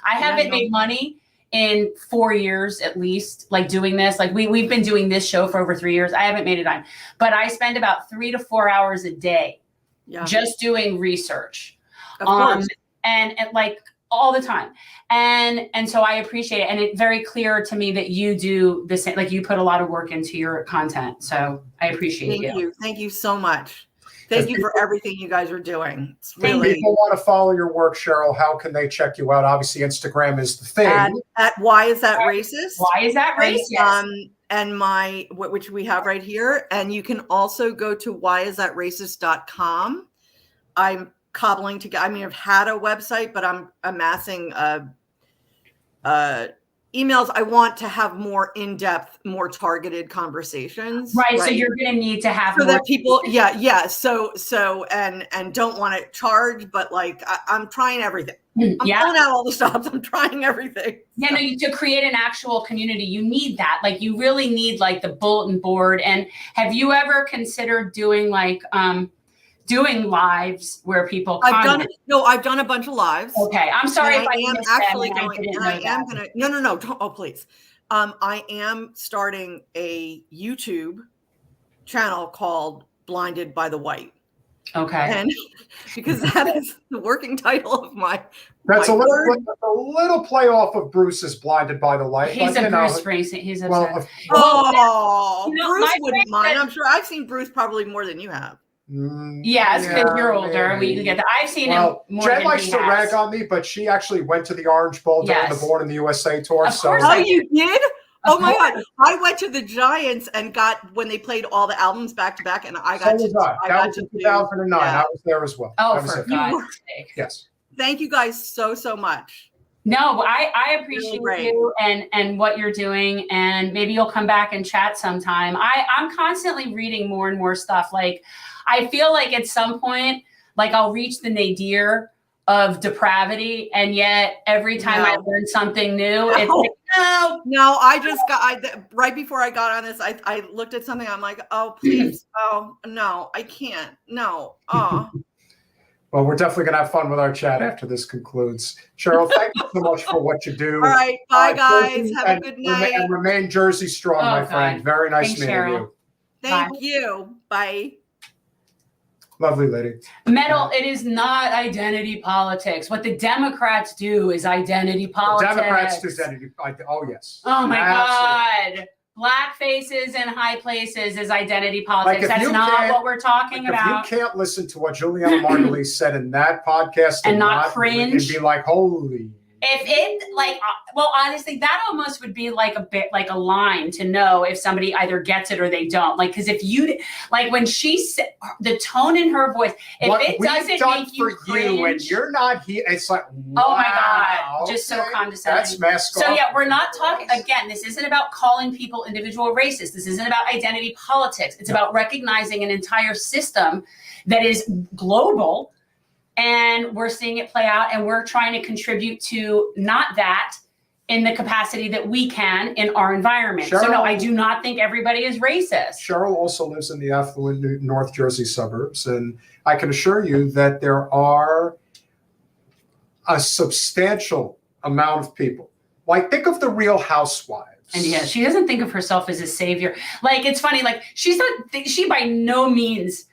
haven't made money in 4 years at least. Like doing this, like we've been doing this show for over 3 years. I haven't made a dime, but I spend about 3 to 4 hours a day just doing research. Of course. And like all the time. And so I appreciate it. And it's very clear to me that you do the same, like you put a lot of work into your content. So I appreciate you. Thank you so much. Thank you for everything you guys are doing. It's really. If people want to follow your work, Cheryl, how can they check you out? Obviously, Instagram is the thing. At Why Is That Racist? Why is that racist? And my, which we have right here. And you can also go to whyisthatracist.com. I'm cobbling together. I mean, I've had a website, but I'm amassing emails. I want to have more in-depth, more targeted conversations. Right. So you're going to need to have so more that people, yeah. So, and don't want to charge, but like, I'm trying everything. I'm pulling out all the stops. I'm trying everything. Yeah, no, to create an actual community, you need that. Like you really need like the bulletin board. And have you ever considered doing like, doing lives where people comment? I've done a bunch of lives. Okay. I'm sorry if I am actually going, and I am going to, no, don't, oh, please. I am starting a YouTube channel called Blinded by the White. Okay. And because that is the working title of my. That's a little play off of Bruce's Blinded by the Light. He's a Bruce Springsteen. He's upset. Bruce wouldn't mind. I'm sure I've seen Bruce probably more than you have. Yes, because you're older. We can get that. I've seen him more Jen than likes he to has. rag on me, but she actually went to the Orange Bowl during the Born in the USA tour. Of course Oh, you did? Oh my God. I went to the Giants and got, when they played all the albums back to back, and I got to. That was in 2009. I was there as well. Oh, for God's sake. Yes. Thank you guys so much. No, I appreciate you and what you're doing, and maybe you'll come back and chat sometime. I'm constantly reading more and more stuff. Like, I feel like at some point, like I'll reach the nadir of depravity, and yet every time I learn something new, it's like, no, I just got, right before I got on this, I looked at something, I'm like, oh, please, oh, no, I can't, no, oh. Well, we're definitely going to have fun with our chat after this concludes. Cheryl, thank you so much for what you do. All right. Bye, guys. Have a good night. And remain Jersey strong, my friend. Very nice meeting you. Thank you. Bye. Lovely lady. Metal, it is not identity politics. What the Democrats do is identity politics. The Democrats do identity. Oh, yes. Oh, my God. Black faces in high places is identity politics. That's not what we're talking about. If you can't listen to what Juliana Margulies said in that podcast and not cringe and be like, holy. If it well, honestly, that almost would be like a bit like a line to know if somebody either gets it or they don't. Like, because if you like when she said the tone in her voice, if what it doesn't make you cringe, and you're not here, it's like, wow, oh my God, just so condescending. That's messed up. So yeah, we're not talking again. This isn't about calling people individual racist. This isn't about identity politics. It's about recognizing an entire system that is global. And we're seeing it play out, and we're trying to contribute to not that in the capacity that we can in our environment. So no, I do not think everybody is racist. Cheryl also lives in the affluent North Jersey suburbs, and I can assure you that there are a substantial amount of people. Like, think of the Real Housewives. And yeah, she doesn't think of herself as a savior. Like, it's funny, like she by no means,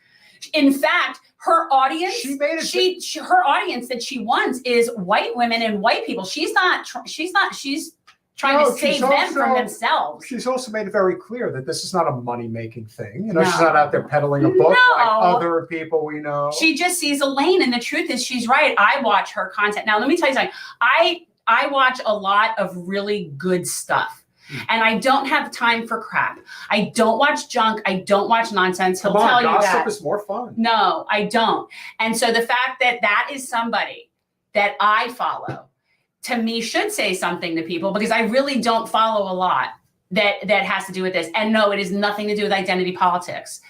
in fact, her audience, her audience that she wants is white women and white people. She's trying to save them from themselves. She's also made it very clear that this is not a money-making thing. You know, she's not out there peddling a book like other people we know. She just sees a lane, and the truth is she's right. I watch her content. Now, let me tell you something. I watch a lot of really good stuff. And I don't have time for crap. I don't watch junk. I don't watch nonsense. He'll tell you that. Gossip is more fun. No, I don't. And so the fact that that is somebody that I follow to me should say something to people, because I really don't follow a lot that has to do with this. And no, it has nothing to do with identity politics.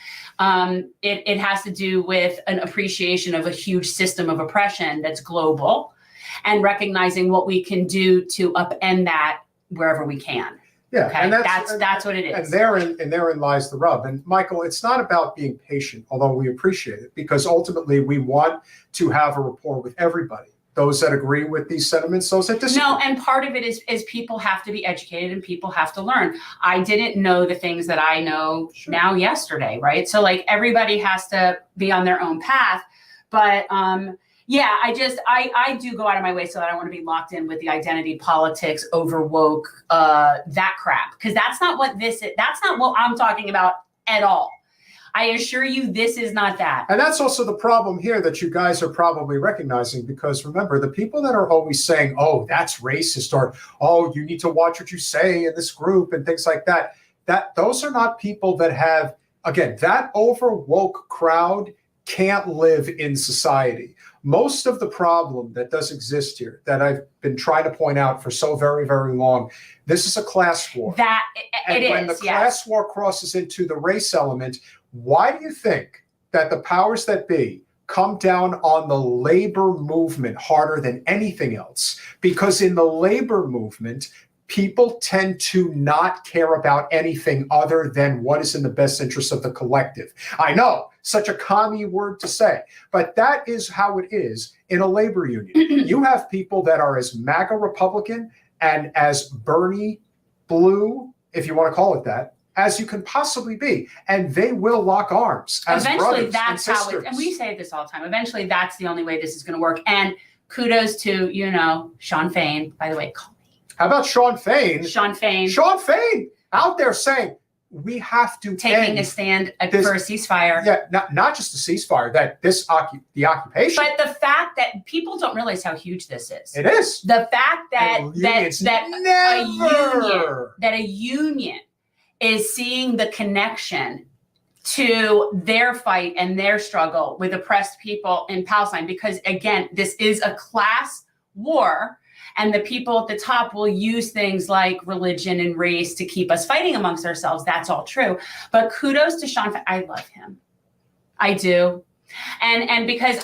It has to do with an appreciation of a huge system of oppression that's global, and recognizing what we can do to upend that wherever we can. Yeah, Okay? and that's what it is. And therein lies the rub. And Michael, it's not about being patient, although we appreciate it, because ultimately we want to have a rapport with everybody. Those that agree with these sentiments, those that disagree. No, and part of it is people have to be educated and people have to learn. I didn't know the things that I know now yesterday, right? So like everybody has to be on their own path. But yeah, I do go out of my way so that I want to be locked in with the identity politics, over woke, that crap. Because that's not what this is. That's not what I'm talking about at all. I assure you, this is not that. And that's also the problem here that you guys are probably recognizing, because remember, the people that are always saying, oh, that's racist, or, oh, you need to watch what you say in this group and things like that, those are not people that have, again, that over woke crowd can't live in society. Most of the problem that does exist here, that I've been trying to point out for so very, very long, this is a class war. And when the class war crosses into the race element, why do you think that the powers that be come down on the labor movement harder than anything else? Because in the labor movement, people tend to not care about anything other than what is in the best interest of the collective. I know, such a commie word to say, but that is how it is in a labor union. You have people that are as MAGA Republican and as Bernie blue, if you want to call it that, as you can possibly be, and they will lock arms as eventually brothers that's and how sisters. and we say this all the time, eventually that's the only way this is going to work. And kudos to, Sean Fain, by the way. How about Sean Fain? Sean Fain out there saying we have to taking a stand for a ceasefire. Yeah, not just a ceasefire, that the occupation. But the fact that people don't realize how huge this is. It is. The fact that a union is seeing the connection to their fight and their struggle with oppressed people in Palestine, because again, this is a class war, and the people at the top will use things like religion and race to keep us fighting amongst ourselves. That's all true. But kudos to Sean. I love him. I do. And because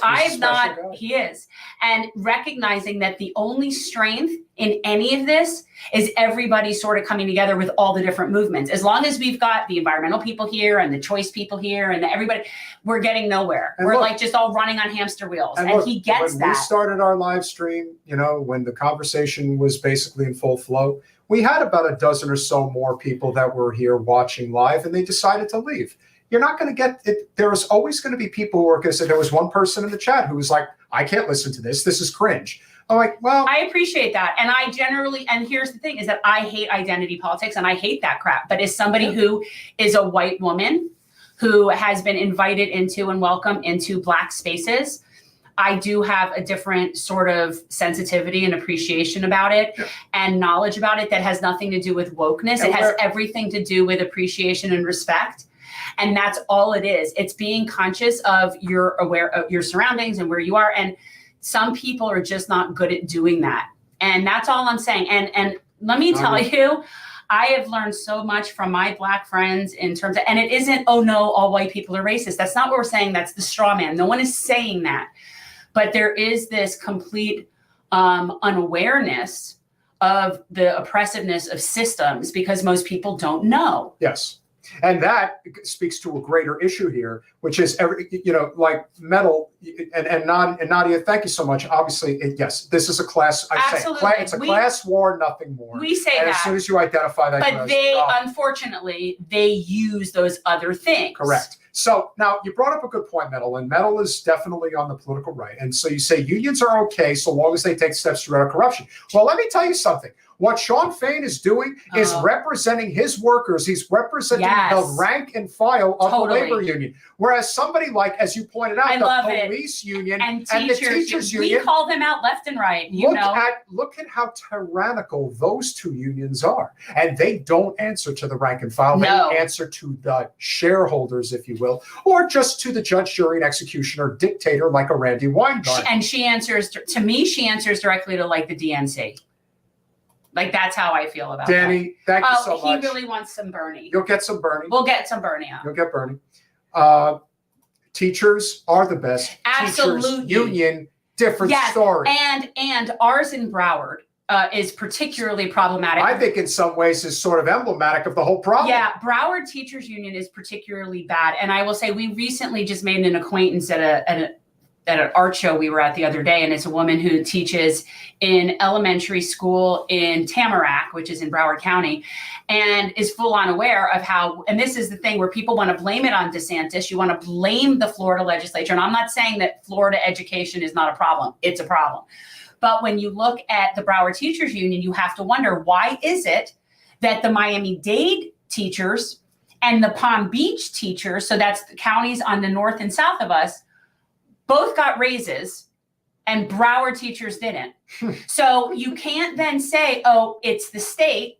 he is. And recognizing that the only strength in any of this is everybody sort of coming together with all the different movements. As long as we've got the environmental people here and the choice people here and everybody, we're getting nowhere. We're like just all running on hamster wheels. And he gets that. When we started our live stream, when the conversation was basically in full flow, we had about a dozen or so more people that were here watching live, and they decided to leave. You're not going to get it. There is always going to be people who are going to say, there was one person in the chat who was like, I can't listen to this. This is cringe. I'm like, well, I appreciate that. And and here's the thing is that I hate identity politics and I hate that crap. But as somebody who is a white woman who has been invited into and welcomed into Black spaces, I do have a different sort of sensitivity and appreciation about it and knowledge about it that has nothing to do with wokeness. It has everything to do with appreciation and respect. And that's all it is. It's being conscious of you're aware of your surroundings and where you are. And some people are just not good at doing that. And that's all I'm saying. And let me tell you, I have learned so much from my Black friends in terms of, and it isn't, oh no, all white people are racist. That's not what we're saying. That's the straw man. No one is saying that. But there is this complete unawareness of the oppressiveness of systems because most people don't know. Yes. And that speaks to a greater issue here, which is like metal and Nadia, thank you so much. Obviously, yes, this is a class. It's a class war, nothing more. We say and that. As soon as you identify that, but unfortunately, they use those other things. Correct. So now you brought up a good point, Metal, and Metal is definitely on the political right. And so you say unions are okay so long as they take steps to correct corruption. Well, let me tell you something. What Sean Fain is doing is representing his workers. He's representing the rank and file of the labor union. Whereas somebody like, as you pointed out, the police union and the teachers union. We call them out left and right. Look at how tyrannical those two unions are. And they don't answer to the rank and file. No. They answer to the shareholders, if you will, or just to the judge, jury, and executioner dictator like a Randy Weingarten. And she answers, to me, she answers directly to like the DNC. Like, that's how I feel about Danny, thank you so much. He really wants some Bernie. You'll get some Bernie. We'll get some Bernie out. You'll get Bernie. Teachers are the best. Absolutely. Teachers union, different story. And ours in Broward is particularly problematic. I think in some ways is sort of emblematic of the whole problem. Yeah, Broward Teachers Union is particularly bad. And I will say, we recently just made an acquaintance at an art show we were at the other day, and it's a woman who teaches in elementary school in Tamarack, which is in Broward County, and is full on aware of how, and this is the thing where people want to blame it on DeSantis. You want to blame the Florida legislature. And I'm not saying that Florida education is not a problem. It's a problem. But when you look at the Broward Teachers Union, you have to wonder, why is it that the Miami-Dade teachers and the Palm Beach teachers, so that's the counties on the north and south of us, both got raises and Broward teachers didn't. So you can't then say, oh, it's the state.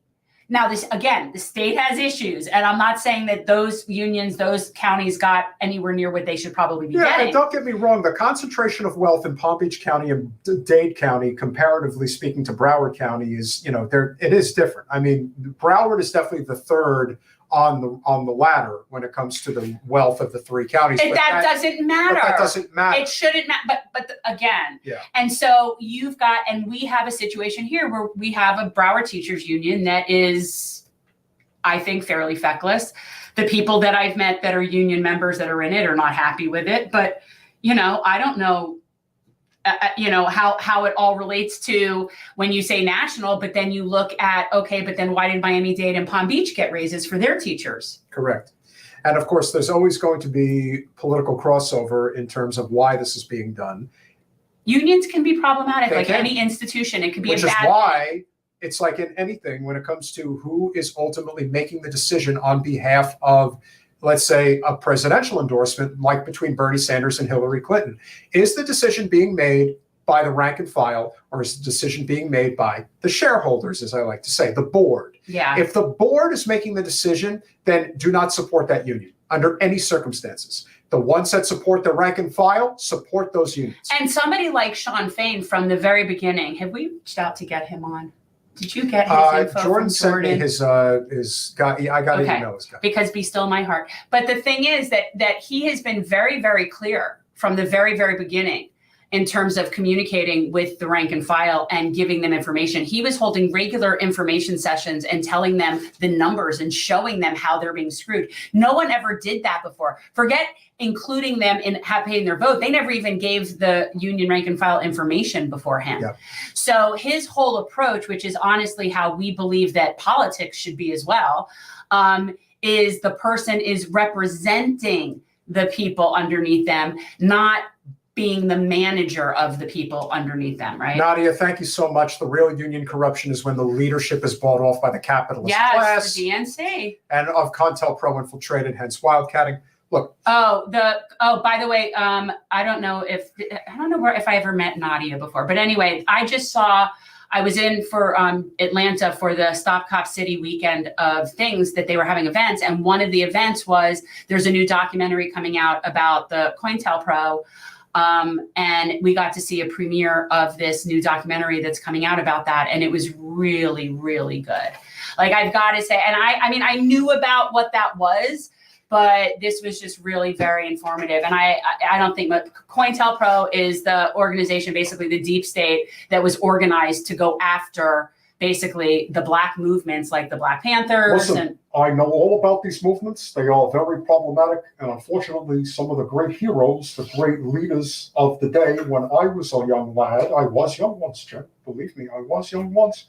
Now, this again, the state has issues. And I'm not saying that those unions, those counties got anywhere near what they should probably be getting. And don't get me wrong. The concentration of wealth in Palm Beach County and Dade County, comparatively speaking to Broward County, is, it is different. I mean, Broward is definitely the third on the ladder when it comes to the wealth of the three counties. That doesn't matter. That doesn't matter. It shouldn't matter. But again, yeah. And so and we have a situation here where we have a Broward Teachers Union that is, I think, fairly feckless. The people that I've met that are union members that are in it are not happy with it. But, I don't know. How it all relates to when you say national, but then you look at, okay, but then why did Miami-Dade and Palm Beach get raises for their teachers? Correct. And of course, there's always going to be political crossover in terms of why this is being done. Unions can be problematic, like any institution. It can be which is why it's like in anything when it comes to who is ultimately making the decision on behalf of, let's say, a presidential endorsement, like between Bernie Sanders and Hillary Clinton. Is the decision being made by the rank and file, or is the decision being made by the shareholders, as I like to say, the board? Yeah. If the board is making the decision, then do not support that union under any circumstances. The ones that support the rank and file, support those unions. And somebody like Sean Fain from the very beginning, have we reached out to get him on? Did you get his info Jordan from sent me his guy. I got to email his guy. Because be still my heart. But the thing is that he has been very, very clear from the very, very beginning in terms of communicating with the rank and file and giving them information. He was holding regular information sessions and telling them the numbers and showing them how they're being screwed. No one ever did that before. Forget including them in paying their vote. They never even gave the union rank and file information beforehand. Yep. So his whole approach, which is honestly how we believe that politics should be as well, is the person is representing the people underneath them, not being the manager of the people underneath them, right? Nadia, thank you so much. The real union corruption is when the leadership is bought off by the capitalist class. The DNC. And of CONTELPRO infiltrated, hence wildcatting. Look. By the way, I don't know if I ever met Nadia before, but anyway, I was in for Atlanta for the Stop Cop City weekend of things that they were having events. And one of the events was, there's a new documentary coming out about the COINTELPRO. And we got to see a premiere of this new documentary that's coming out about that. And it was really, really good. Like, I've got to say, and I mean, I knew about what that was, but this was just really very informative. And I don't think COINTELPRO is the organization, basically the deep state, that was organized to go after basically the black movements like the Black Panthers. Listen, I know all about these movements. They are very problematic. And unfortunately, some of the great heroes, the great leaders of the day, when I was a young lad, I was young once, Jen. Believe me, I was young once.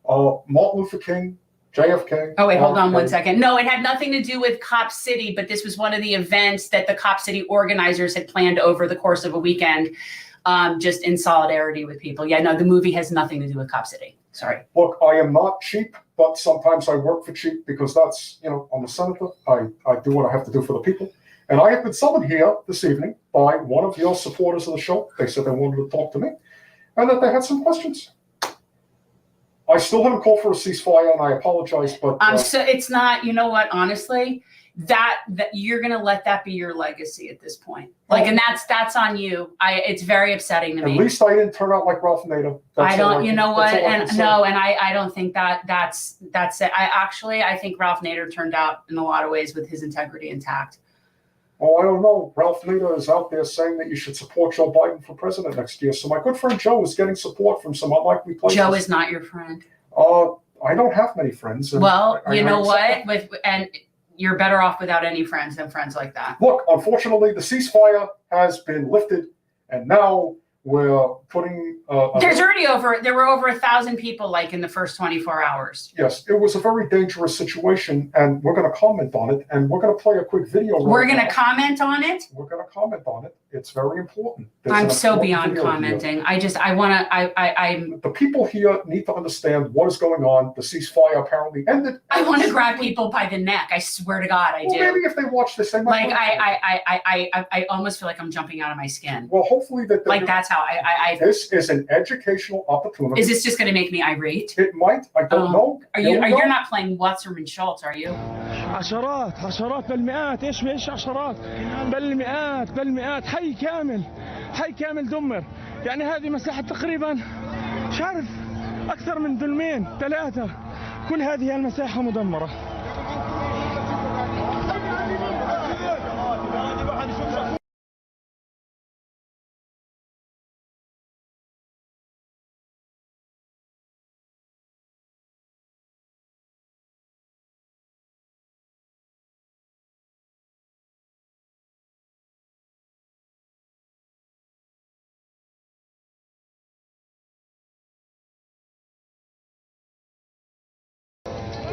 Martin Luther King, JFK. Oh, wait, hold on one second. No, it had nothing to do with Cop City, but this was one of the events that the Cop City organizers had planned over the course of a weekend. just in solidarity with people. Yeah, no, the movie has nothing to do with Cop City. Sorry. Look, I am not cheap, but sometimes I work for cheap because that's, I'm a senator. I do what I have to do for the people. And I have been summoned here this evening by one of your supporters of the show. They said they wanted to talk to me and that they had some questions. I still haven't called for a ceasefire, and I apologize, but So it's not, you know what, honestly, that you're going to let that be your legacy at this point. Like, and that's on you. It's very upsetting to me. At least I didn't turn out like Ralph Nader. I don't, you know what, and no, and I don't think that's it. I think Ralph Nader turned out in a lot of ways with his integrity intact. Oh, I don't know. Ralph Nader is out there saying that you should support Joe Biden for president next year. So my good friend Joe is getting support from some unlikely places. Joe is not your friend. I don't have many friends. Well, you know what? And you're better off without any friends than friends like that. Look, unfortunately, the ceasefire has been lifted, and now we're putting. There were over 1,000 people like in the first 24 hours. Yes, it was a very dangerous situation, and we're going to comment on it, and we're going to play a quick video. We're going to comment on it? We're going to comment on it. It's very important. I'm so beyond commenting. The people here need to understand what is going on. The ceasefire apparently ended. I want to grab people by the neck. I swear to God, I do. Maybe if they watch this, they might. Like, I almost feel like I'm jumping out of my skin. Well, hopefully that. Like, that's how I This is an educational opportunity. Is this just going to make me irate? It might. I don't know. You're not playing Wasserman Schultz, are you? عشرات بالمئات ايش عشرات بالمئات حي كامل دمر يعني هذه مساحة تقريبا مش عارف أكثر من دلمين 3 كل هذه المساحة مدمرة.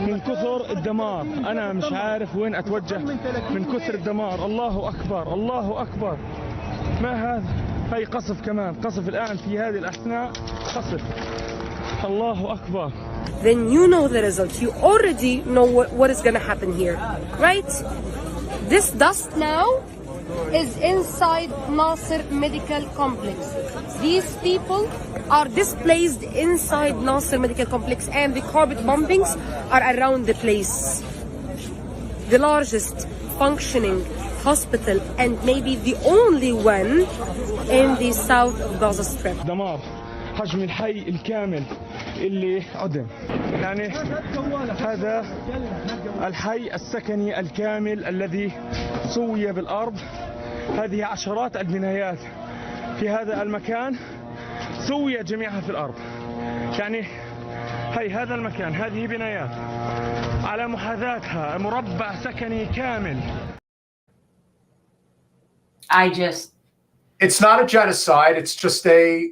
من كثر الدمار أنا مش عارف وين أتوجه من كثر الدمار. الله أكبر الله أكبر. ما هذا؟ هي قصف كمان، قصف الآن في هذه الأثناء قصف. الله أكبر. Then you know the result. You already know what is going to happen here, right? This dust now is inside Nasser Medical Complex. These people are displaced inside Nasser Medical Complex, and the carpet bombings are around the place. The largest functioning hospital and maybe the only one in the south of Gaza Strip. دمار حجم الحي الكامل اللي عدم. يعني هذا الحي السكني الكامل الذي سوي بالأرض. هذه عشرات البنايات في هذا المكان سوي جميعها في الأرض. يعني هذا المكان، هذه بنايات على محاذاتها مربع سكني كامل. It's not a genocide. It's just a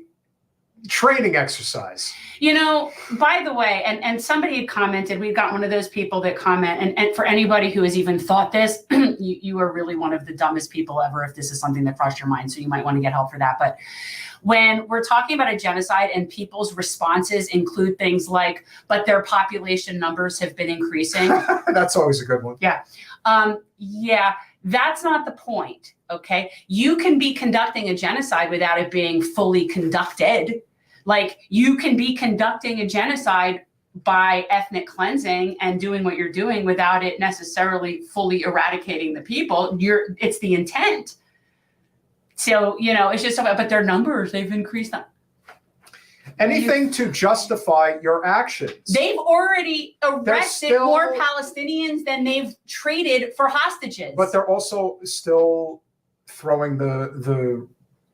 training exercise. You know, by the way, and somebody had commented, we've got one of those people that comment, and for anybody who has even thought this, you are really one of the dumbest people ever if this is something that crossed your mind, so you might want to get help for that. But when we're talking about a genocide and people's responses include things like, but their population numbers have been increasing. That's always a good one. Yeah. Yeah, that's not the point, okay? You can be conducting a genocide without it being fully conducted. Like, you can be conducting a genocide by ethnic cleansing and doing what you're doing without it necessarily fully eradicating the people. It's the intent. So, you know, it's just, but their numbers, they've increased. Anything to justify your actions. They've already arrested more Palestinians than they've traded for hostages. But they're also still throwing the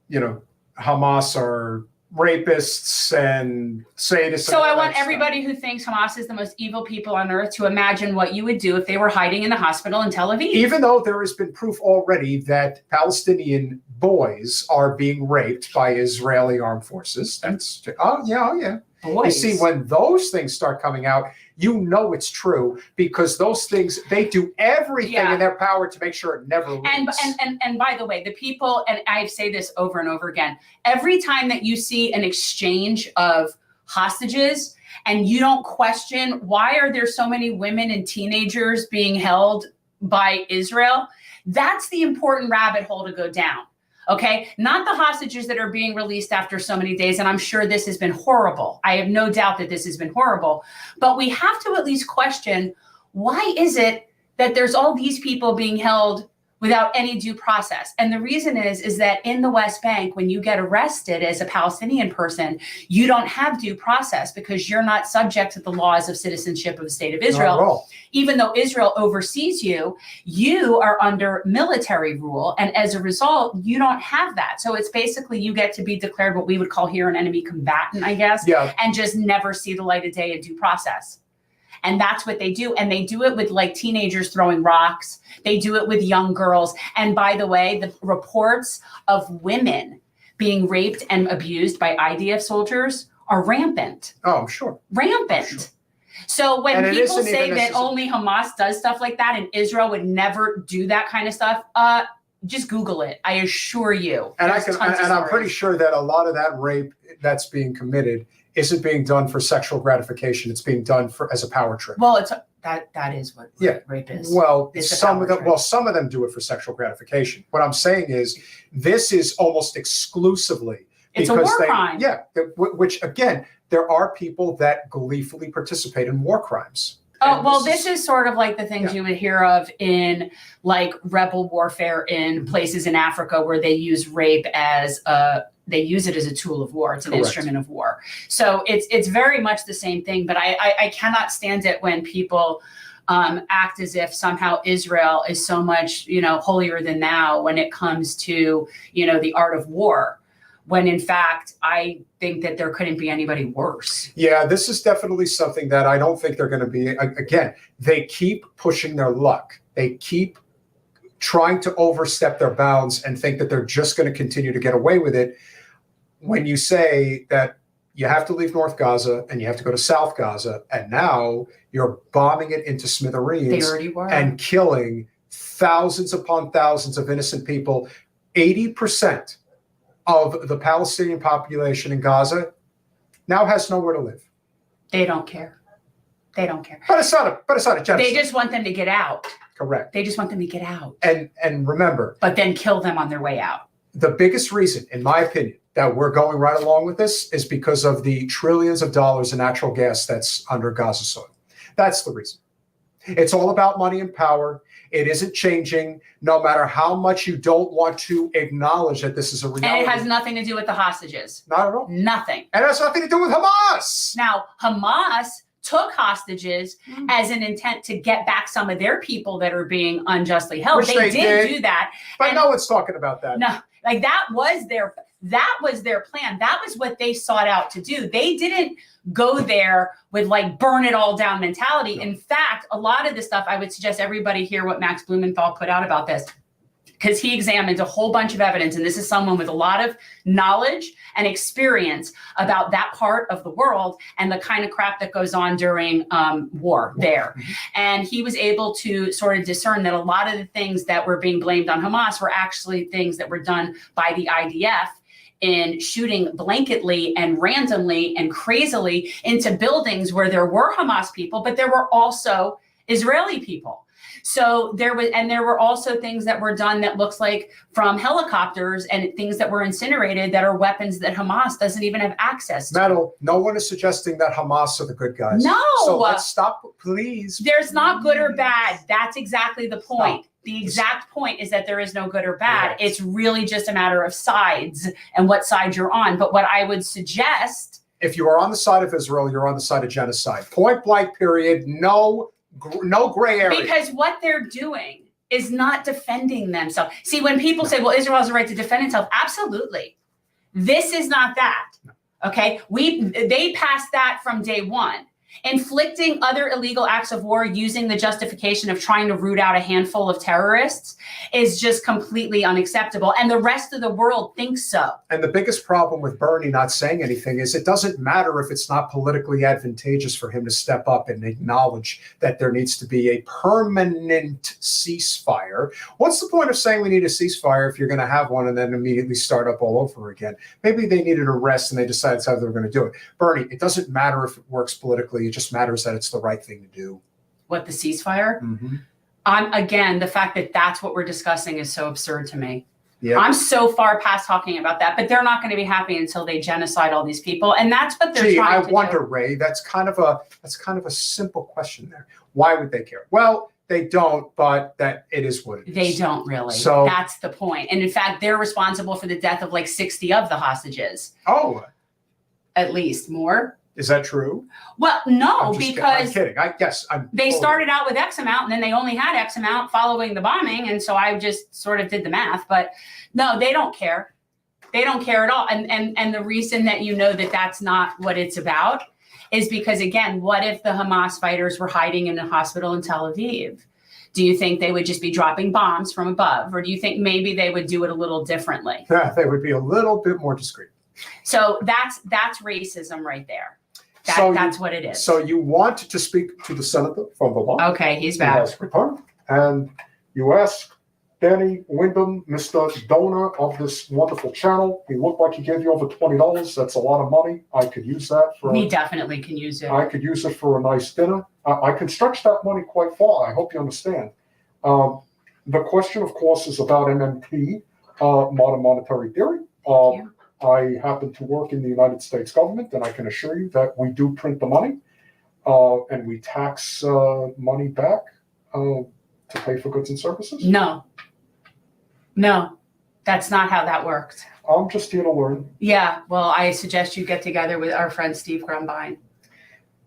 you know, Hamas are rapists and sadists. So I want everybody who thinks Hamas is the most evil people on earth to imagine what you would do if they were hiding in the hospital in Tel Aviv. Even though there has been proof already that Palestinian boys are being raped by Israeli armed forces. That's, oh yeah. Boys. You see, when those things start coming out, you know it's true, because those things, they do everything in their power to make sure it never leaks. And by the way, the people, and I say this over and over again, every time that you see an exchange of hostages and you don't question why are there so many women and teenagers being held by Israel, that's the important rabbit hole to go down. Okay, not the hostages that are being released after so many days. And I'm sure this has been horrible. I have no doubt that this has been horrible. But we have to at least question, why is it that there's all these people being held without any due process? And the reason is that in the West Bank, when you get arrested as a Palestinian person, you don't have due process because you're not subject to the laws of citizenship of the state of Israel. Even though Israel oversees you, you are under military rule. And as a result, you don't have that. So it's basically you get to be declared what we would call here an enemy combatant, I guess, and just never see the light of day in due process. And that's what they do. And they do it with like teenagers throwing rocks. They do it with young girls. And by the way, the reports of women being raped and abused by IDF soldiers are rampant. Oh, sure. Rampant. Sure. So when people say that only Hamas does stuff like that and Israel would never do that kind of stuff, just Google it. I assure you. And I'm pretty sure that a lot of that rape that's being committed isn't being done for sexual gratification. It's being done as a power trip. Well, it's that is what rape is. Well, some of them do it for sexual gratification. What I'm saying is, this is almost exclusively it's a war crime. Yeah, which again, there are people that gleefully participate in war crimes. Oh, well, this is sort of like the things you would hear of in like rebel warfare in places in Africa where they use rape as they use it as a tool of war. It's an instrument of war. So it's very much the same thing. But I cannot stand it when people act as if somehow Israel is so much, holier than thou when it comes to, the art of war. When in fact, I think that there couldn't be anybody worse. Yeah, this is definitely something that I don't think they're going to be. Again, they keep pushing their luck. They keep trying to overstep their bounds and think that they're just going to continue to get away with it. When you say that you have to leave North Gaza and you have to go to South Gaza, and now you're bombing it into smithereens they already were. And killing thousands upon thousands of innocent people, 80% of the Palestinian population in Gaza now has nowhere to live. They don't care. They don't care. But it's not a genocide. They just want them to get out. Correct. They just want them to get out. And remember. But then kill them on their way out. The biggest reason, in my opinion, that we're going right along with this is because of the trillions of dollars in natural gas that's under Gaza soil. That's the reason. It's all about money and power. It isn't changing, no matter how much you don't want to acknowledge that this is a reality. And it has nothing to do with the hostages. Not at all. Nothing. And it has nothing to do with Hamas. Now, Hamas took hostages as an intent to get back some of their people that are being unjustly held. Which they did do that. But no one's talking about that. No, like that was their plan. That was what they sought out to do. They didn't go there with like burn it all down mentality. No. In fact, a lot of this stuff, I would suggest everybody hear what Max Blumenthal put out about this, because he examined a whole bunch of evidence. And this is someone with a lot of knowledge and experience about that part of the world and the kind of crap that goes on during war there. And he was able to sort of discern that a lot of the things that were being blamed on Hamas were actually things that were done by the IDF in shooting blanketly and randomly and crazily into buildings where there were Hamas people, but there were also Israeli people. So there were also things that were done that looks like from helicopters and things that were incinerated that are weapons that Hamas doesn't even have access to. Metal, no one is suggesting that Hamas are the good guys. No. So let's stop, please. There's not good or bad. That's exactly the point. Stop. The exact point is that there is no good or bad. Right. It's really just a matter of sides and what side you're on. But what I would suggest, if you are on the side of Israel, you're on the side of genocide. Point blank, period. No gray area. Because what they're doing is not defending themselves. See, when people say, well, Israel has a right to defend itself, absolutely. This is not that. Okay? They passed that from day one. Inflicting other illegal acts of war using the justification of trying to root out a handful of terrorists is just completely unacceptable. And the rest of the world thinks so. And the biggest problem with Bernie not saying anything is it doesn't matter if it's not politically advantageous for him to step up and acknowledge that there needs to be a permanent ceasefire. What's the point of saying we need a ceasefire if you're going to have one and then immediately start up all over again? Maybe they needed a rest and they decided that's how they were going to do it. Bernie, it doesn't matter if it works politically. It just matters that it's the right thing to do. What, the ceasefire? Mm-hmm. Again, the fact that that's what we're discussing is so absurd to me. Yeah. I'm so far past talking about that, but they're not going to be happy until they genocide all these people, and that's what they're trying to do. I wonder, Ray, that's kind of a simple question there. Why would they care? Well, they don't, but that it is what it is. They don't really. So that's the point. And in fact, they're responsible for the death of like 60 of the hostages. Oh, at least more. Is that true? Well, no, because I'm kidding. They started out with X amount and then they only had X amount following the bombing. And so I just sort of did the math, but no, they don't care. They don't care at all. And the reason that you know that that's not what it's about is because, again, what if the Hamas fighters were hiding in a hospital in Tel Aviv? Do you think they would just be dropping bombs from above? Or do you think maybe they would do it a little differently? Yeah, they would be a little bit more discreet. So that's racism right there. That's what it is. So you want to speak to the senator from Vermont. Okay, he's back. He has returned. And you ask Danny Wyndham, Mr. Donor of this wonderful channel. He looked like he gave you over $20. That's a lot of money. I could use that for. He definitely can use it. I could use it for a nice dinner. I can stretch that money quite far. I hope you understand. The question, of course, is about MMT, modern monetary theory. I happen to work in the United States government, and I can assure you that we do print the money, and we tax money back to pay for goods and services. No, that's not how that works. I'm just here to learn. Yeah, well, I suggest you get together with our friend Steve Grumbine.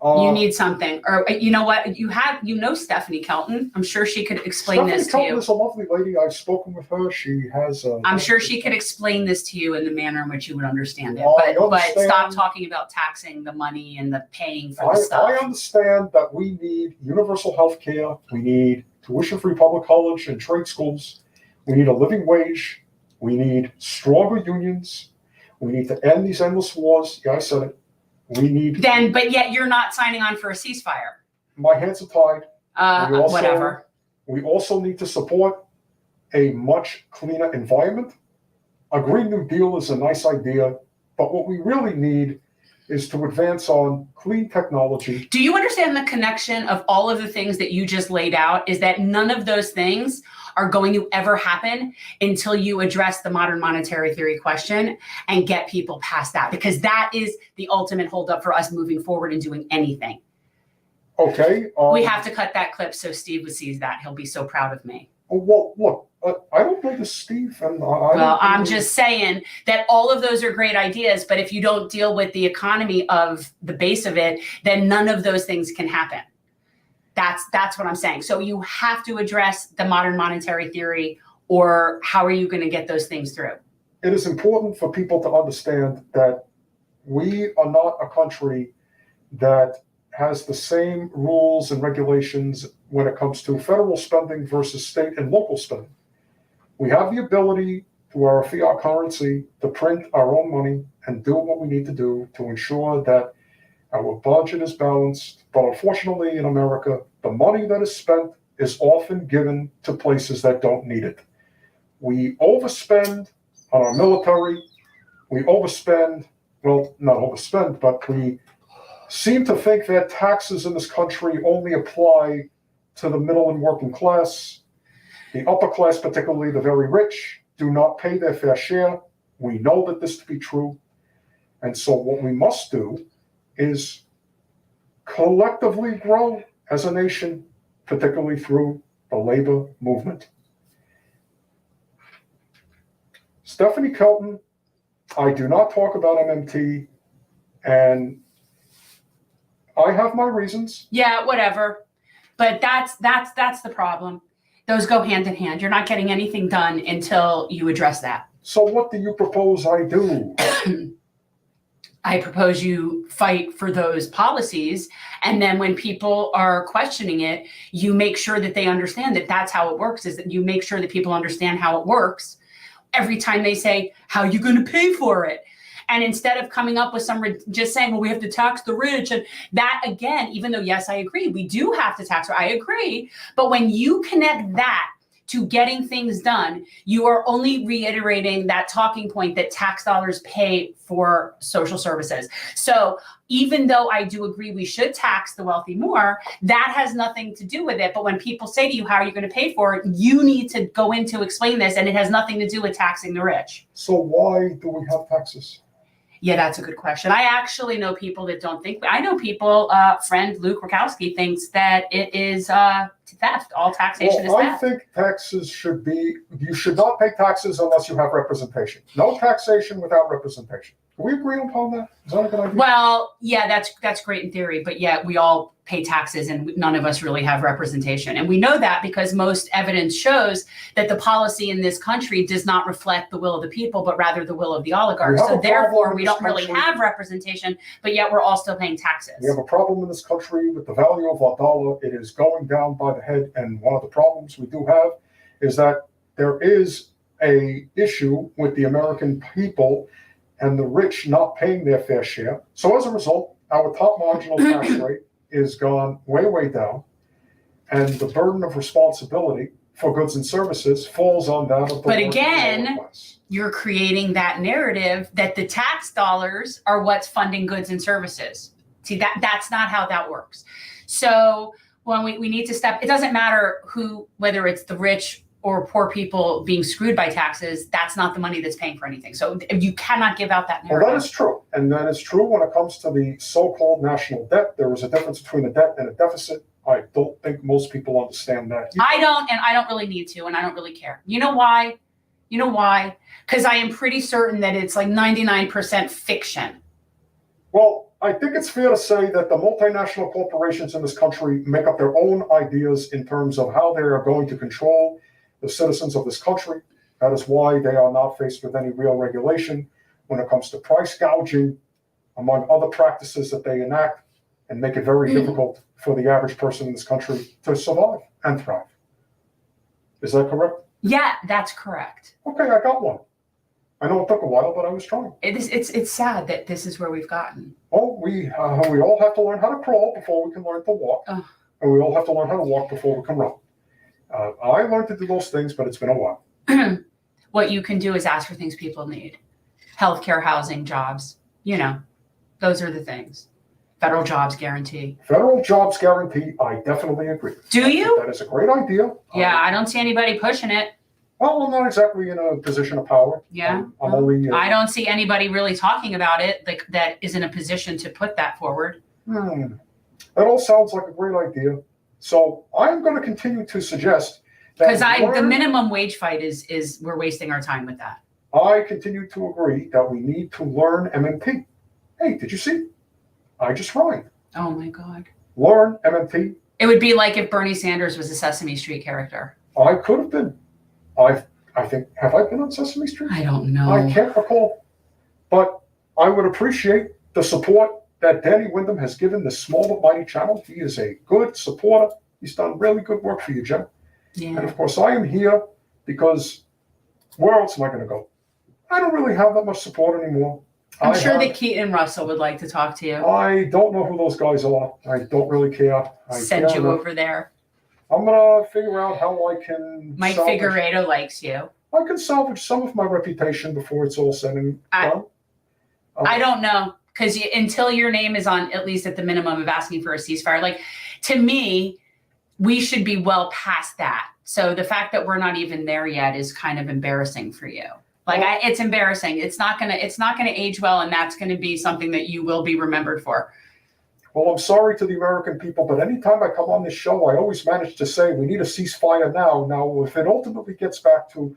You need something, or you know what? You know Stephanie Kelton. I'm sure she could explain this to Stephanie you. Kelton is a lovely lady. I've spoken with her. She has. I'm sure she could explain this to you in the manner in which you would understand it. I But understand. stop talking about taxing the money and the paying for the stuff. I understand that we need universal health care. We need tuition-free public college and trade schools. We need a living wage. We need stronger unions. We need to end these endless wars. Yeah, I said it. We need. But yet you're not signing on for a ceasefire. My hands are tied. Whatever. We also need to support a much cleaner environment. A Green New Deal is a nice idea, but what we really need is to advance on clean technology. Do you understand the connection of all of the things that you just laid out? Is that none of those things are going to ever happen until you address the modern monetary theory question and get people past that, because that is the ultimate holdup for us moving forward and doing anything. Okay. We have to cut that clip so Steve sees that. He'll be so proud of me. Well, look, I don't know this, Steve. I'm just saying that all of those are great ideas, but if you don't deal with the economy of the base of it, then none of those things can happen. That's what I'm saying. So you have to address the modern monetary theory, or how are you going to get those things through? It is important for people to understand that we are not a country that has the same rules and regulations when it comes to federal spending versus state and local spending. We have the ability through our fiat currency to print our own money and do what we need to do to ensure that our budget is balanced. But unfortunately, in America, the money that is spent is often given to places that don't need it. We overspend on our military. We overspend, well, not overspend, but we seem to think that taxes in this country only apply to the middle and working class. The upper class, particularly the very rich, do not pay their fair share. We know that this to be true. And so what we must do is collectively grow as a nation, particularly through the labor movement. Stephanie Kelton, I do not talk about MMT, and I have my reasons. Yeah, whatever. But that's the problem. Those go hand in hand. You're not getting anything done until you address that. So what do you propose I do? I propose you fight for those policies. And then when people are questioning it, you make sure that they understand that that's how it works, is that you make sure that people understand how it works every time they say, how are you going to pay for it? And instead of coming up with just saying, well, we have to tax the rich. And that, again, even though, yes, I agree, we do have to tax, I agree. But when you connect that to getting things done, you are only reiterating that talking point that tax dollars pay for social services. So even though I do agree we should tax the wealthy more, that has nothing to do with it. But when people say to you, how are you going to pay for it? You need to go in to explain this, and it has nothing to do with taxing the rich. So why do we have taxes? Yeah, that's a good question. I actually know people that don't think. I know people. Friend Luke Rakowski thinks that it is theft. All taxation is theft. I think taxes should be. You should not pay taxes unless you have representation. No taxation without representation. Do we agree upon that? Is that a good idea? Well, yeah, that's great in theory, but yet we all pay taxes and none of us really have representation. And we know that because most evidence shows that the policy in this country does not reflect the will of the people, but rather the will of the oligarchs. So therefore, we don't really have representation, but yet we're all still paying taxes. We have a problem in this country with the value of our dollar. It is going down by the head. And one of the problems we do have is that there is a issue with the American people and the rich not paying their fair share. So as a result, our top marginal tax rate is gone way, way down. And the burden of responsibility for goods and services falls on that of the But again, you're creating that narrative that the tax dollars are what's funding goods and services. See, that's not how that works. So when we need to step, it doesn't matter whether it's the rich or poor people being screwed by taxes, that's not the money that's paying for anything. So you cannot give out that narrative. Well, that is true. And that is true when it comes to the so-called national debt. There is a difference between a debt and a deficit. I don't think most people understand that. I don't, and I don't really need to, and I don't really care. You know why? Because I am pretty certain that it's like 99% fiction. Well, I think it's fair to say that the multinational corporations in this country make up their own ideas in terms of how they are going to control the citizens of this country. That is why they are not faced with any real regulation when it comes to price gouging, among other practices that they enact, and make it very difficult for the average person in this country to survive and thrive. Is that correct? Yeah, that's correct. Okay, I got one. I know it took a while, but I was trying. It's sad that this is where we've gotten. Well, we all have to learn how to crawl before we can learn to walk, and we all have to learn how to walk before we can run. I learned to do those things, but it's been a while. What you can do is ask for things people need. Healthcare, housing, jobs. Those are the things. Federal jobs guarantee. Federal jobs guarantee, I definitely agree. Do you? That is a great idea. Yeah, I don't see anybody pushing it. Well, I'm not exactly in a position of power. Yeah. I'm only. I don't see anybody really talking about it that is in a position to put that forward. That all sounds like a great idea. So I'm going to continue to suggest that because the minimum wage fight is we're wasting our time with that. I continue to agree that we need to learn MMT. Hey, did you see? I just rhymed. Oh my God. Learn MMT. It would be like if Bernie Sanders was a Sesame Street character. I could have been. I think, have I been on Sesame Street? I don't know. I can't recall. But I would appreciate the support that Danny Windham has given this small but mighty channel. He is a good supporter. He's done really good work for you, Jen. Yeah. And of course, I am here because where else am I going to go? I don't really have that much support anymore. I'm sure that Keaton Russell would like to talk to you. I don't know who those guys are. I don't really care. Send you over there. I'm going to figure out how I can. Mike Figueredo likes you. I can salvage some of my reputation before it's all said and done. I don't know. Because until your name is on, at least at the minimum of asking for a ceasefire, to me, we should be well past that. So the fact that we're not even there yet is kind of embarrassing for you. It's embarrassing. It's not gonna age well, and that's gonna be something that you will be remembered for. Well, I'm sorry to the American people, but anytime I come on this show, I always manage to say we need a ceasefire now. Now, if it ultimately gets back to,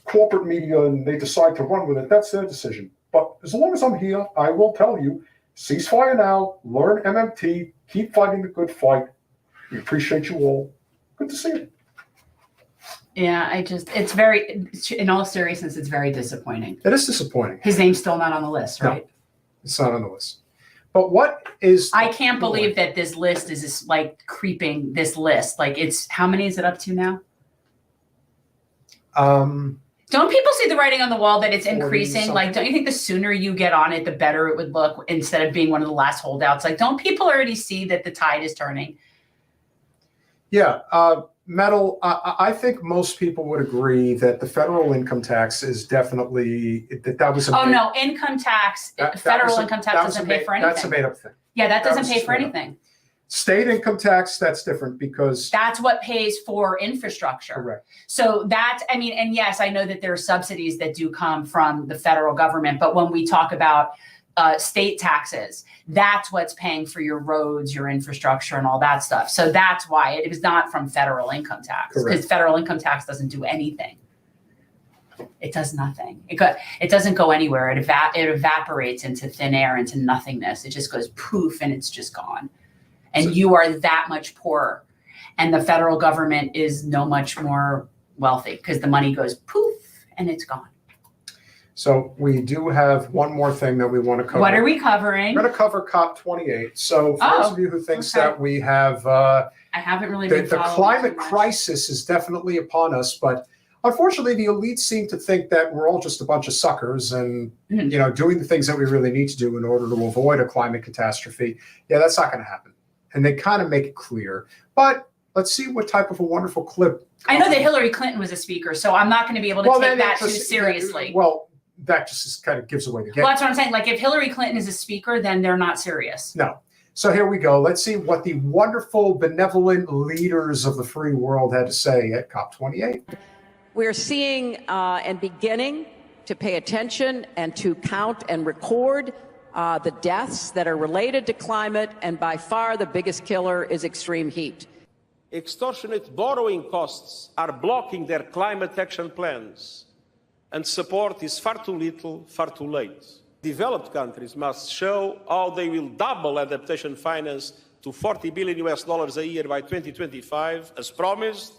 corporate media and they decide to run with it, that's their decision. But as long as I'm here, I will tell you, ceasefire now, learn MMT, keep fighting the good fight. We appreciate you all. Good to see you. Yeah, it's very, in all seriousness, it's very disappointing. It is disappointing. His name's still not on the list, No. right? It's not on the list. But what is... I can't believe that this list is just like creeping this list. Like how many is it up to now? Don't people see the writing on the wall that it's increasing? Like, don't you think the sooner you get on it, the better it would look instead of being one of the last holdouts? Like, don't people already see that the tide is turning? Yeah. Metal, I think most people would agree that the federal income tax is definitely, that was a... Oh, no, income tax, federal income tax doesn't pay for anything. That's a made-up thing. Yeah, that doesn't pay for anything. State income tax, that's different because... That's what pays for infrastructure. Correct. So that's, I mean, and yes, I know that there are subsidies that do come from the federal government, but when we talk about state taxes, that's what's paying for your roads, your infrastructure, and all that stuff. So that's why it is not from federal income tax, because federal income tax doesn't do anything. It does nothing. It doesn't go anywhere. It evaporates into thin air, into nothingness. It just goes poof, and it's just gone. And you are that much poorer. And the federal government is no much more wealthy because the money goes poof and it's gone. So we do have one more thing that we want to cover. What are we covering? We're going to cover COP28. So for those of you who thinks that we have... I haven't really been the climate crisis is definitely upon us, but unfortunately the elites seem to think that we're all just a bunch of suckers and, you know, doing the things that we really need to do in order to avoid a climate catastrophe. Yeah, that's not going to happen. And they kind of make it clear. But let's see what type of a wonderful clip. I know that Hillary Clinton was a speaker, so I'm not going to be able to take that too seriously. That just kind of gives away the game. Well, that's what I'm saying. Like, if Hillary Clinton is a speaker, then they're not serious. No. So here we go. Let's see what the wonderful, benevolent leaders of the free world had to say at COP28. We're seeing and beginning to pay attention and to count and record the deaths that are related to climate, and by far the biggest killer is extreme heat. Extortionate borrowing costs are blocking their climate action plans, and support is far too little, far too late. Developed countries must show how they will double adaptation finance to $40 billion a year by 2025, as promised,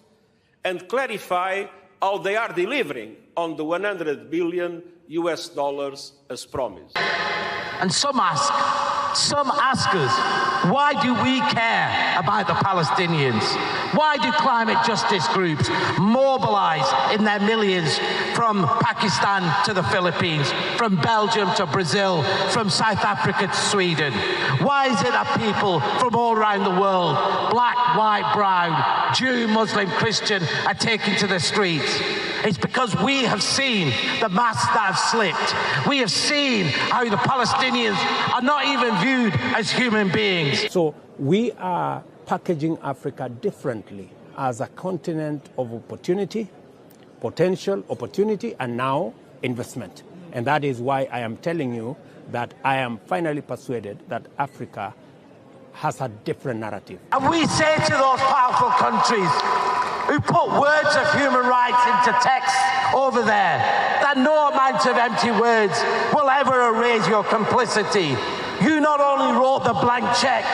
and clarify how they are delivering on the $100 billion as promised. And some ask us, why do we care about the Palestinians? Why do climate justice groups mobilize in their millions from Pakistan to the Philippines, from Belgium to Brazil, from South Africa to Sweden? Why is it that people from all around the world, black, white, brown, Jew, Muslim, Christian, are taking to the streets? It's because we have seen the masks that have slipped. We have seen how the Palestinians are not even viewed as human beings. So we are packaging Africa differently as a continent of opportunity, potential opportunity, and now investment. And that is why I am telling you that I am finally persuaded that Africa has a different narrative. And we say to those powerful countries who put words of human rights into text over there, that no amount of empty words will ever erase your complicity. You not only wrote the blank check,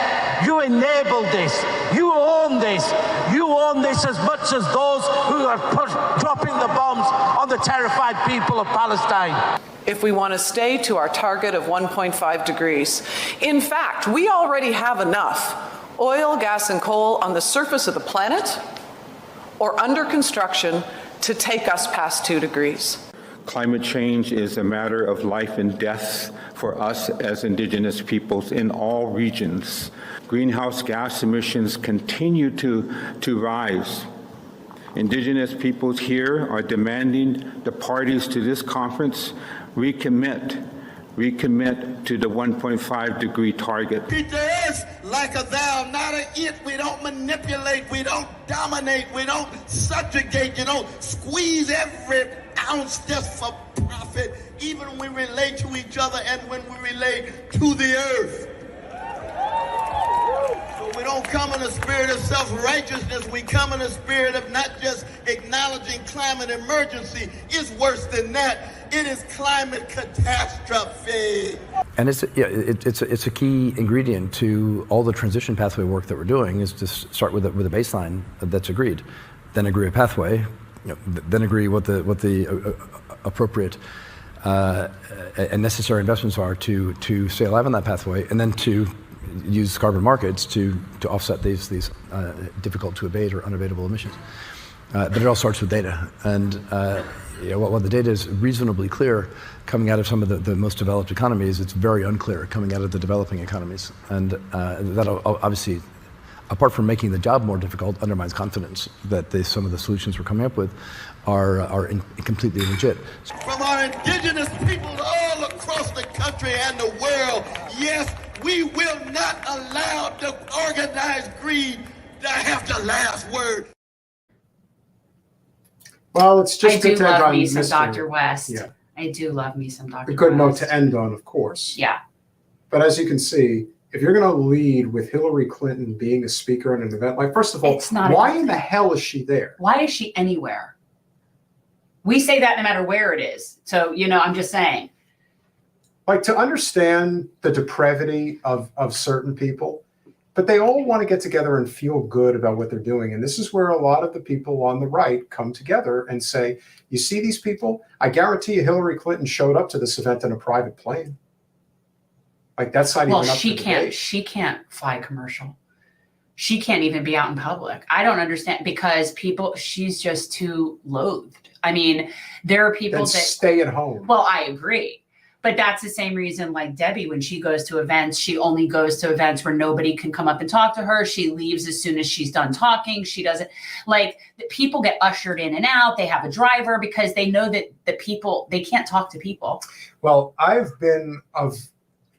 you enabled this, you own this. You own this as much as those who are dropping the bombs on the terrified people of Palestine. If we want to stay to our target of 1.5 degrees. In fact, we already have enough oil, gas, and coal on the surface of the planet or under construction to take us past 2 degrees. Climate change is a matter of life and death for us as indigenous peoples in all regions. Greenhouse gas emissions continue to rise. Indigenous peoples here are demanding the parties to this conference recommit to the 1.5 degree target. Peter is like a thou, not a it. We don't manipulate, we don't dominate, we don't subjugate, you don't squeeze every ounce just for profit, even when we relate to each other and when we relate to the earth. So we don't come in a spirit of self-righteousness, we come in a spirit of not just acknowledging climate emergency. It's worse than that. It is climate catastrophe. And it's a key ingredient to all the transition pathway work that we're doing, is to start with a baseline that's agreed, then agree a pathway, then agree what the appropriate and necessary investments are to stay alive on that pathway, and then to use carbon markets to offset these difficult to abate or unabatable emissions. But it all starts with data, and while the data is reasonably clear coming out of some of the most developed economies, it's very unclear coming out of the developing economies, and that obviously, apart from making the job more difficult, undermines confidence that some of the solutions we're coming up with are completely legit. From our indigenous peoples all across the country and the world, yes, we will not allow the organized greed to have the last word. Well, it's just I do good to end love on me some Mr. Dr. West. Yeah. I do love me some Dr. West. A good note to end on, of course. Yeah. But as you can see, if you're going to lead with Hillary Clinton being a speaker at an event, like, first of all, why in the hell is she there? Why is she anywhere? We say that no matter where it is. So, I'm just saying. Like, to understand the depravity of certain people, but they all want to get together and feel good about what they're doing. And this is where a lot of the people on the right come together and say, you see these people? I guarantee you Hillary Clinton showed up to this event in a private plane. Like, that's not even up to debate. She can't fly commercial. She can't even be out in public. I don't understand, because she's just too loathed. I mean, there are people that stay at home. Well, I agree. But that's the same reason, like Debbie, when she goes to events, she only goes to events where nobody can come up and talk to her. She leaves as soon as she's done talking. She doesn't, like, people get ushered in and out. They have a driver because they know that they can't talk to people. Well, I've been of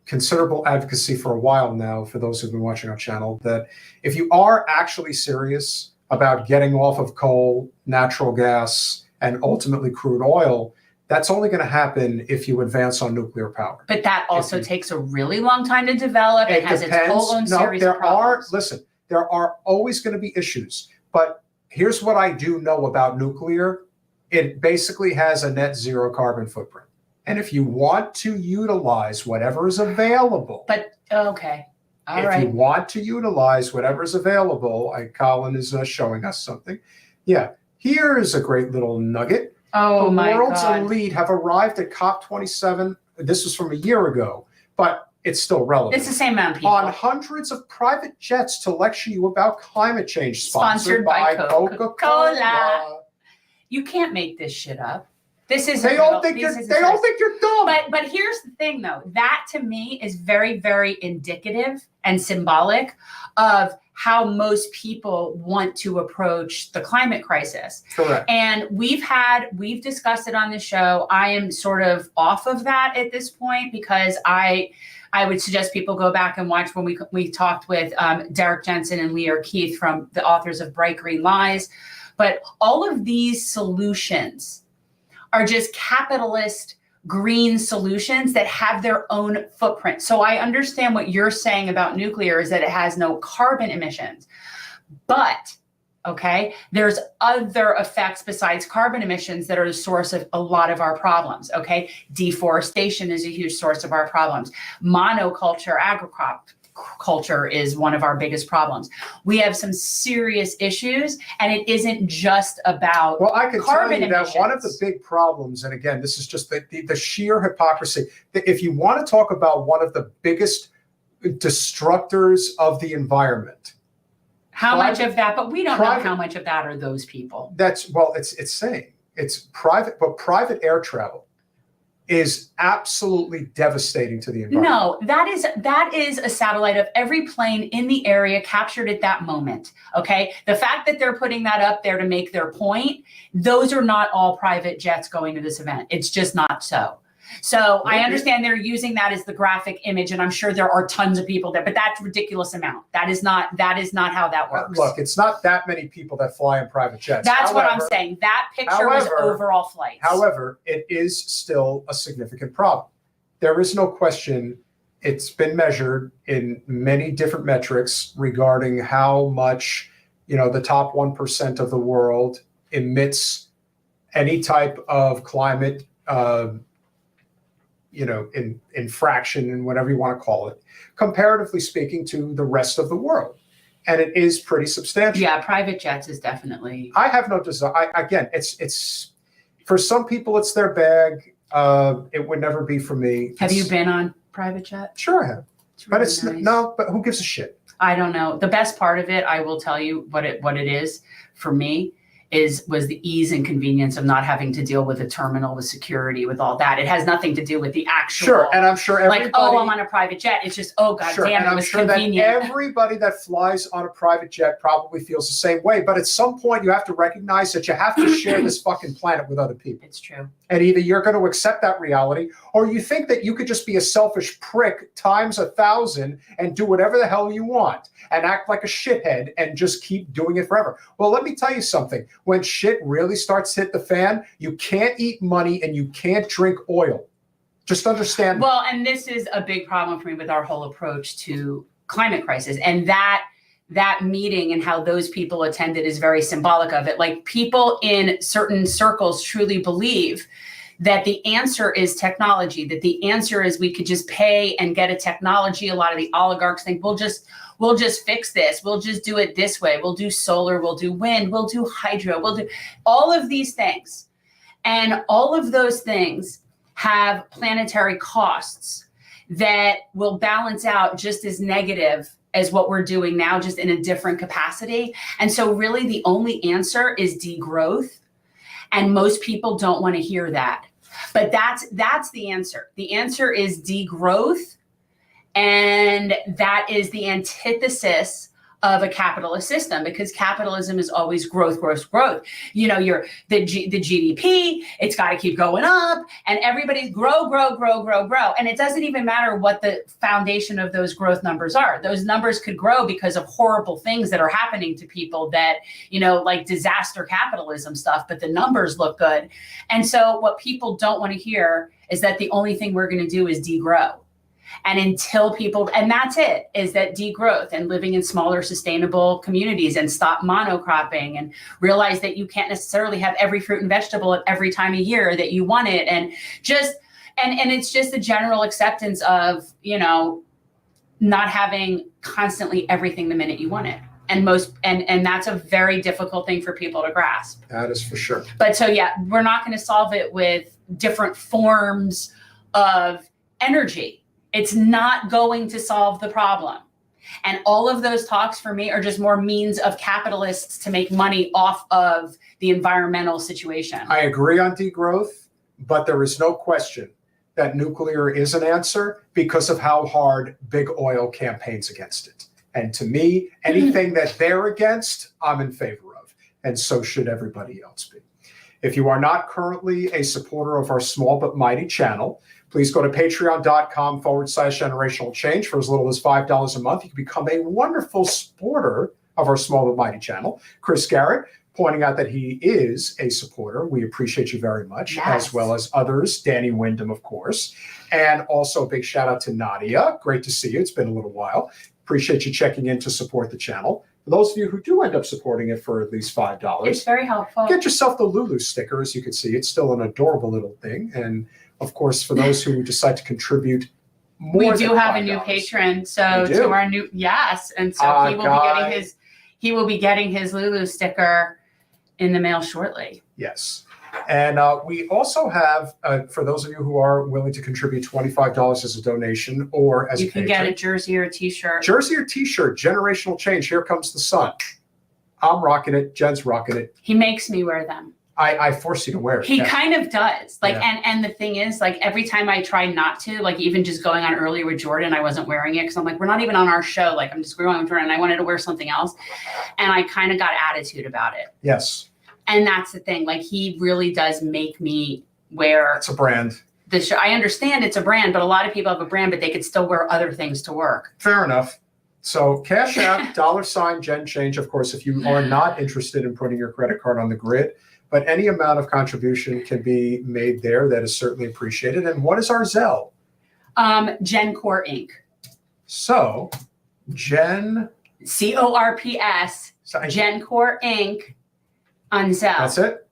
considerable advocacy for a while now, for those who've been watching our channel, that if you are actually serious about getting off of coal, natural gas, and ultimately crude oil, that's only going to happen if you advance on nuclear power. But that also takes a really long time to develop. It has its whole own series of problems. There are always going to be issues. But here's what I do know about nuclear. It basically has a net zero carbon footprint. And if you want to utilize whatever is available. But, okay. All right. If you want to utilize whatever is available, Colin is showing us something. Yeah. Here is a great little nugget. Oh, my God. The world's elite have arrived at COP27. This was from a year ago, but it's still relevant. It's the same amount of people. On hundreds of private jets to lecture you about climate change, sponsored by Coca-Cola. You can't make this shit up. This is They all think you're dumb. But here's the thing, though. That to me is very, very indicative and symbolic of how most people want to approach the climate crisis. Correct. And we've discussed it on the show. I am sort of off of that at this point, because I would suggest people go back and watch when we talked with Derek Jensen and Lear Keith, from the authors of Bright Green Lies. But all of these solutions are just capitalist green solutions that have their own footprint. So I understand what you're saying about nuclear is that it has no carbon emissions. But, okay, there's other effects besides carbon emissions that are the source of a lot of our problems, okay? Deforestation is a huge source of our problems. Monoculture, agriculture is one of our biggest problems. We have some serious issues, and it isn't just about I can carbon tell you emissions. that one of the big problems, and again, this is just the sheer hypocrisy, that if you want to talk about one of the biggest destructors of the environment, how much of that, but we don't know how much of that are those people. It's saying it's private, but private air travel is absolutely devastating to the environment. No, that is a satellite of every plane in the area captured at that moment. Okay. The fact that they're putting that up there to make their point, those are not all private jets going to this event. It's just not so. So I understand they're using that as the graphic image, and I'm sure there are tons of people there, but that's a ridiculous amount. That is not how that works. Look, it's not that many people that fly in private jets. That's what I'm saying. That picture was overall flights. However, it is still a significant problem. There is no question. It's been measured in many different metrics regarding how much, the top 1% of the world emits any type of climate infraction and whatever you want to call it, comparatively speaking to the rest of the world. and it is pretty substantial. Yeah, private jets is definitely. I have no desire. Again, it's for some people, it's their bag. It would never be for me. Have you been on private jet? Sure, I have. It's But really it's nice. no. But who gives a shit? I don't know. The best part of it, I will tell you what it is for me, was the ease and convenience of not having to deal with a terminal, with security, with all that. It has nothing to do with the actual. Sure, and I'm sure everybody. Like, oh, I'm on a private jet. It's just, oh, god Sure, damn, and it I'm was sure convenient. that everybody that flies on a private jet probably feels the same way. But at some point, you have to recognize that you have to share this fucking planet with other people. It's true. And either you're going to accept that reality, or you think that you could just be a selfish prick times 1,000 and do whatever the hell you want and act like a shithead and just keep doing it forever. Well, let me tell you something. When shit really starts to hit the fan, you can't eat money and you can't drink oil. Just understand. Well, and this is a big problem for me with our whole approach to climate crisis. And that meeting and how those people attended is very symbolic of it. Like, people in certain circles truly believe that the answer is technology, that the answer is we could just pay and get a technology. A lot of the oligarchs think we'll just fix this. We'll just do it this way. We'll do solar, we'll do wind, we'll do hydro, we'll do all of these things. And all of those things have planetary costs that will balance out just as negative as what we're doing now, just in a different capacity. And so really the only answer is degrowth. And most people don't want to hear that. But that's the answer. The answer is degrowth. And that is the antithesis of a capitalist system, because capitalism is always growth, growth, growth. You know, the GDP, it's got to keep going up, and everybody's grow, grow, grow, grow, grow. And it doesn't even matter what the foundation of those growth numbers are. Those numbers could grow because of horrible things that are happening to people that, you know, like disaster capitalism stuff, but the numbers look good. And so what people don't want to hear is that the only thing we're going to do is degrow. And until people, and that's it, is that degrowth and living in smaller sustainable communities and stop monocropping and realize that you can't necessarily have every fruit and vegetable at every time of year that you want it. And just, and it's just a general acceptance of, you know, not having constantly everything the minute you want it. And and that's a very difficult thing for people to grasp. That is for sure. But so, yeah, we're not going to solve it with different forms of energy. It's not going to solve the problem. And all of those talks for me are just more means of capitalists to make money off of the environmental situation. I agree on degrowth, but there is no question that nuclear is an answer because of how hard big oil campaigns against it. And to me, anything that they're against, I'm in favor of. And so should everybody else be. If you are not currently a supporter of our small but mighty channel, please go to patreon.com/generational change. For as little as $5 a month, you can become a wonderful supporter of our small but mighty channel. Chris Garrett pointing out that he is a supporter. We appreciate you very much, yes, as well as others. Danny Wyndham, of course. And also a big shout out to Nadia. Great to see you. It's been a little while. Appreciate you checking in to support the channel. For those of you who do end up supporting it for at least $5, it's very helpful. Get yourself the Lulu sticker. As you can see, it's still an adorable little thing. And of course, for those who decide to contribute more, we than do have $5, a new patron. So we to do. our new, yes. And so he will be getting his Lulu sticker in the mail shortly. Yes. And we also have, for those of you who are willing to contribute $25 as a donation or as you a can patron, get a jersey or a t-shirt. Jersey or t-shirt, generational change. Here comes the sun. I'm rocking it. Jen's rocking it. He makes me wear them. I force you to wear it. He yeah. kind of does. Like, Yeah. and the thing is, like, every time I try not to, like, even just going on earlier with Jordan, I wasn't wearing it because I'm like, we're not even on our show. Like, I'm just going with Jordan. And I wanted to wear something else. And I kind of got attitude about it. Yes. And that's the thing. Like, he really does make me wear. It's a brand. The show. I understand it's a brand, but a lot of people have a brand, but they could still wear other things to work. Fair enough. So Cash App, $Gen Change. Of course, if you are not interested in putting your credit card on the grid, but any amount of contribution can be made there. That is certainly appreciated. And what is our Zelle? GenCore Inc. So, Gen. CORPS. GenCore Inc. on Zelle. That's it?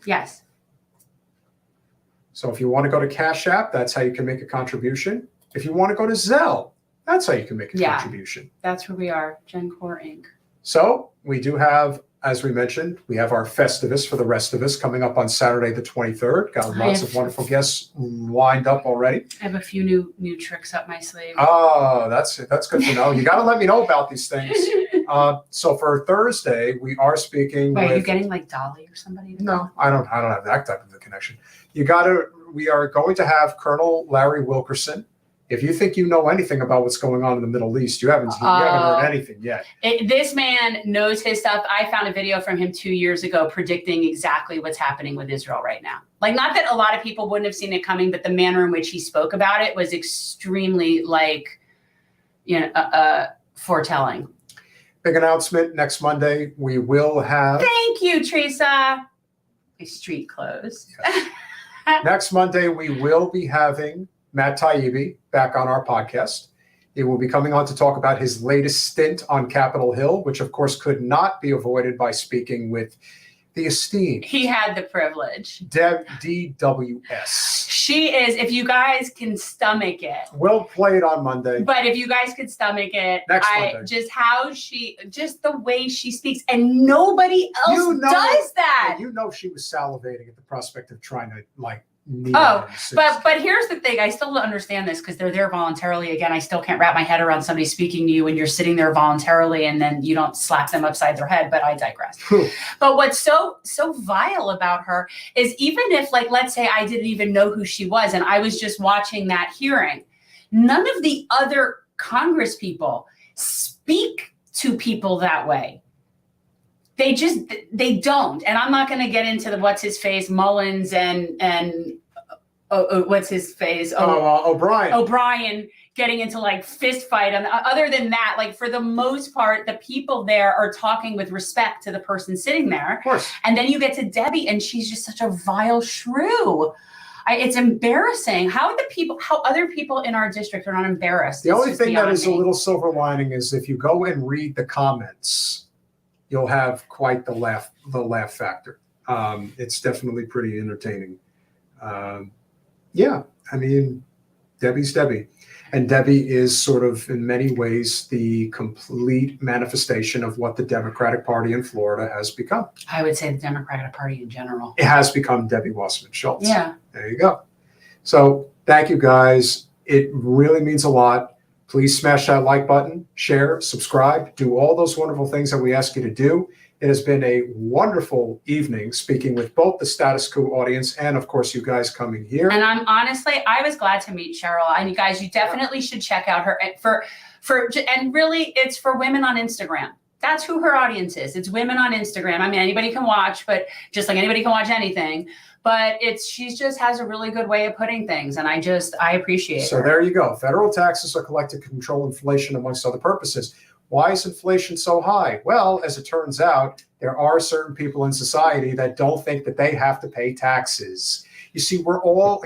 Yes. So if you want to go to Cash App, that's how you can make a contribution. If you want to go to Zelle, that's how you can make a contribution. That's where we are, GenCore Inc. So we do have, as we mentioned, we have our Festivus for the rest of us coming up on Saturday the 23rd. Got lots of wonderful guests lined up already. I have a few new tricks up my sleeve. Oh, that's good to know. You got to let me know about these things. So for Thursday, we are speaking Wait, with. are you getting like Dolly or somebody? No, I don't have that type of a connection. We are going to have Colonel Larry Wilkerson. If you think you know anything about what's going on in the Middle East, you haven't heard anything yet. This man knows his stuff. I found a video from him 2 years ago predicting exactly what's happening with Israel right now. Like, not that a lot of people wouldn't have seen it coming, but the manner in which he spoke about it was extremely, foretelling. Big announcement next Monday. We will have. Thank you, Teresa. My street clothes. Yes. Next Monday, we will be having Matt Taibbi back on our podcast. He will be coming on to talk about his latest stint on Capitol Hill, which of course could not be avoided by speaking with the esteemed. He had the privilege. Deb DWS. She is, if you guys can stomach it. We'll play it on Monday. But if you guys could stomach it, Monday. Just the way she speaks, and nobody else does that. You know she was salivating at the prospect of trying to but here's the thing. I still don't understand this because they're there voluntarily. Again, I still can't wrap my head around somebody speaking to you when you're sitting there voluntarily and then you don't slap them upside their head, but I digress. But what's so vile about her is, even if, like, let's say I didn't even know who she was and I was just watching that hearing, none of the other Congress people speak to people that way. They don't. And I'm not going to get into the what's his face Mullins and what's his face O'Brien getting into like fist fight. And other than that, like, for the most part, the people there are talking with respect to the person sitting there. Of course. And then you get to Debbie, and she's just such a vile shrew. It's embarrassing. How other people in our district are not embarrassed. The only thing that is a little silver lining is if you go and read the comments, you'll have quite the laugh factor. It's definitely pretty entertaining. Yeah, I mean, Debbie's Debbie. And Debbie is sort of, in many ways, the complete manifestation of what the Democratic Party in Florida has become. I would say the Democratic Party in general. It has become Debbie Wasserman Schultz. Yeah. There you go. So thank you, guys. It really means a lot. Please smash that like button, share, subscribe, do all those wonderful things that we ask you to do. It has been a wonderful evening speaking with both the Status Quo audience and, of course, you guys coming here. And I was glad to meet Cheryl. And you guys, you definitely should check out her and really, it's for women on Instagram. That's who her audience is. It's women on Instagram. I mean, anybody can watch, but just like anybody can watch anything. But she just has a really good way of putting things, and I appreciate it. So there you go. Federal taxes are collected to control inflation, amongst other purposes. Why is inflation so high? Well, as it turns out, there are certain people in society that don't think that they have to pay taxes. You see, we all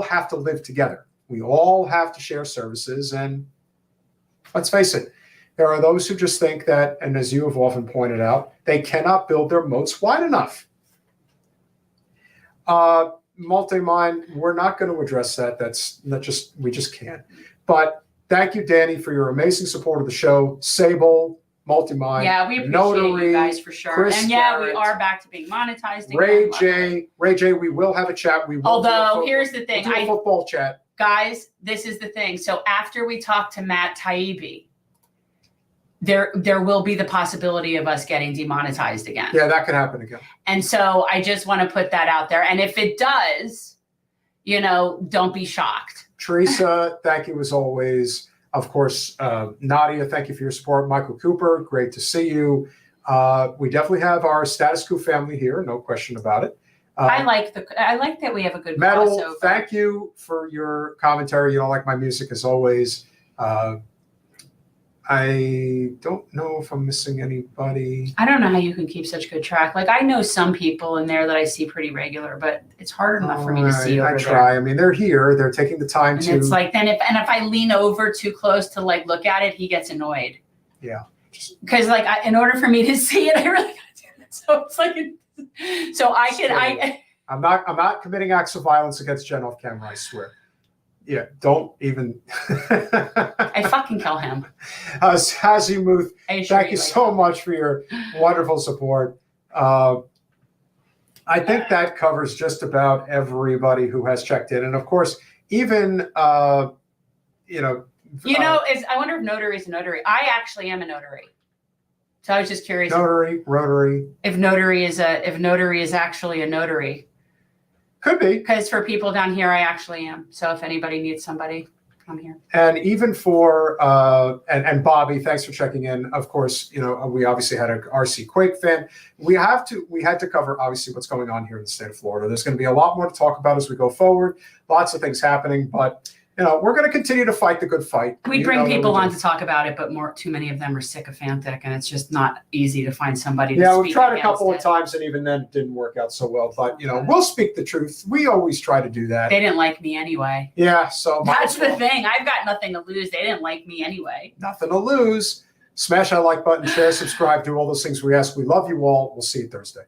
have to live together. We all have to share services, and let's face it, there are those who just think that, and as you have often pointed out, they cannot build their moats wide enough. Multi-mine, we're not going to address that. We just can't. But thank you, Danny, for your amazing support of the show. Sable, Multi-mine, yeah, we appreciate Notary, you guys for sure. Chris and yeah, Garrett, we are back to being monetized again. Ray J, we will have a chat. Here's the thing, we'll do a football chat. Guys, this is the thing. So after we talk to Matt Taibbi, there will be the possibility of us getting demonetized again. Yeah, that could happen again. And so I just want to put that out there. And if it does, don't be shocked. Teresa, thank you as always. Of course, Nadia, thank you for your support. Michael Cooper, great to see you. We definitely have our Status Quo family here, no question about it. I like that we have a good Metal, crossover. Thank you for your commentary. You don't like my music as always. I don't know if I'm missing anybody. I don't know how you can keep such good track. Like, I know some people in there that I see pretty regular, but it's hard enough for me to see over I try. There. I mean, they're here. They're taking the time and to. It's like if I lean over too close to like look at it, he gets annoyed. Yeah. Because in order for me to see it, I really gotta do that. So it's like, I'm not committing acts of violence against Jen off camera. I swear. Yeah, don't even. I fucking kill him. Hazimuth, thank you so much for your wonderful support. I think that covers just about everybody who has checked in. And of course, even, I wonder if notary is a notary. I actually am a notary. So I was just curious. Rotary. If notary is actually a notary. Could be. Because for people down here, I actually am. So if anybody needs somebody, I'm here. And even for, and Bobby, thanks for checking in. Of course, we obviously had an RC Quake fan. We had to cover obviously what's going on here in the state of Florida. There's going to be a lot more to talk about as we go forward. Lots of things happening, but we're going to continue to fight the good fight. We bring people on to talk about it, but too many of them are sycophantic, and it's just not easy to find somebody. Yeah, we've tried a couple of times, and even then it didn't work out so well. But we'll speak the truth. We always try to do that. They didn't like me anyway. Yeah, so that's the thing. I've got nothing to lose. They didn't like me anyway. Nothing to lose. Smash that like button, share, subscribe, do all those things we ask. We love you all. We'll see you Thursday.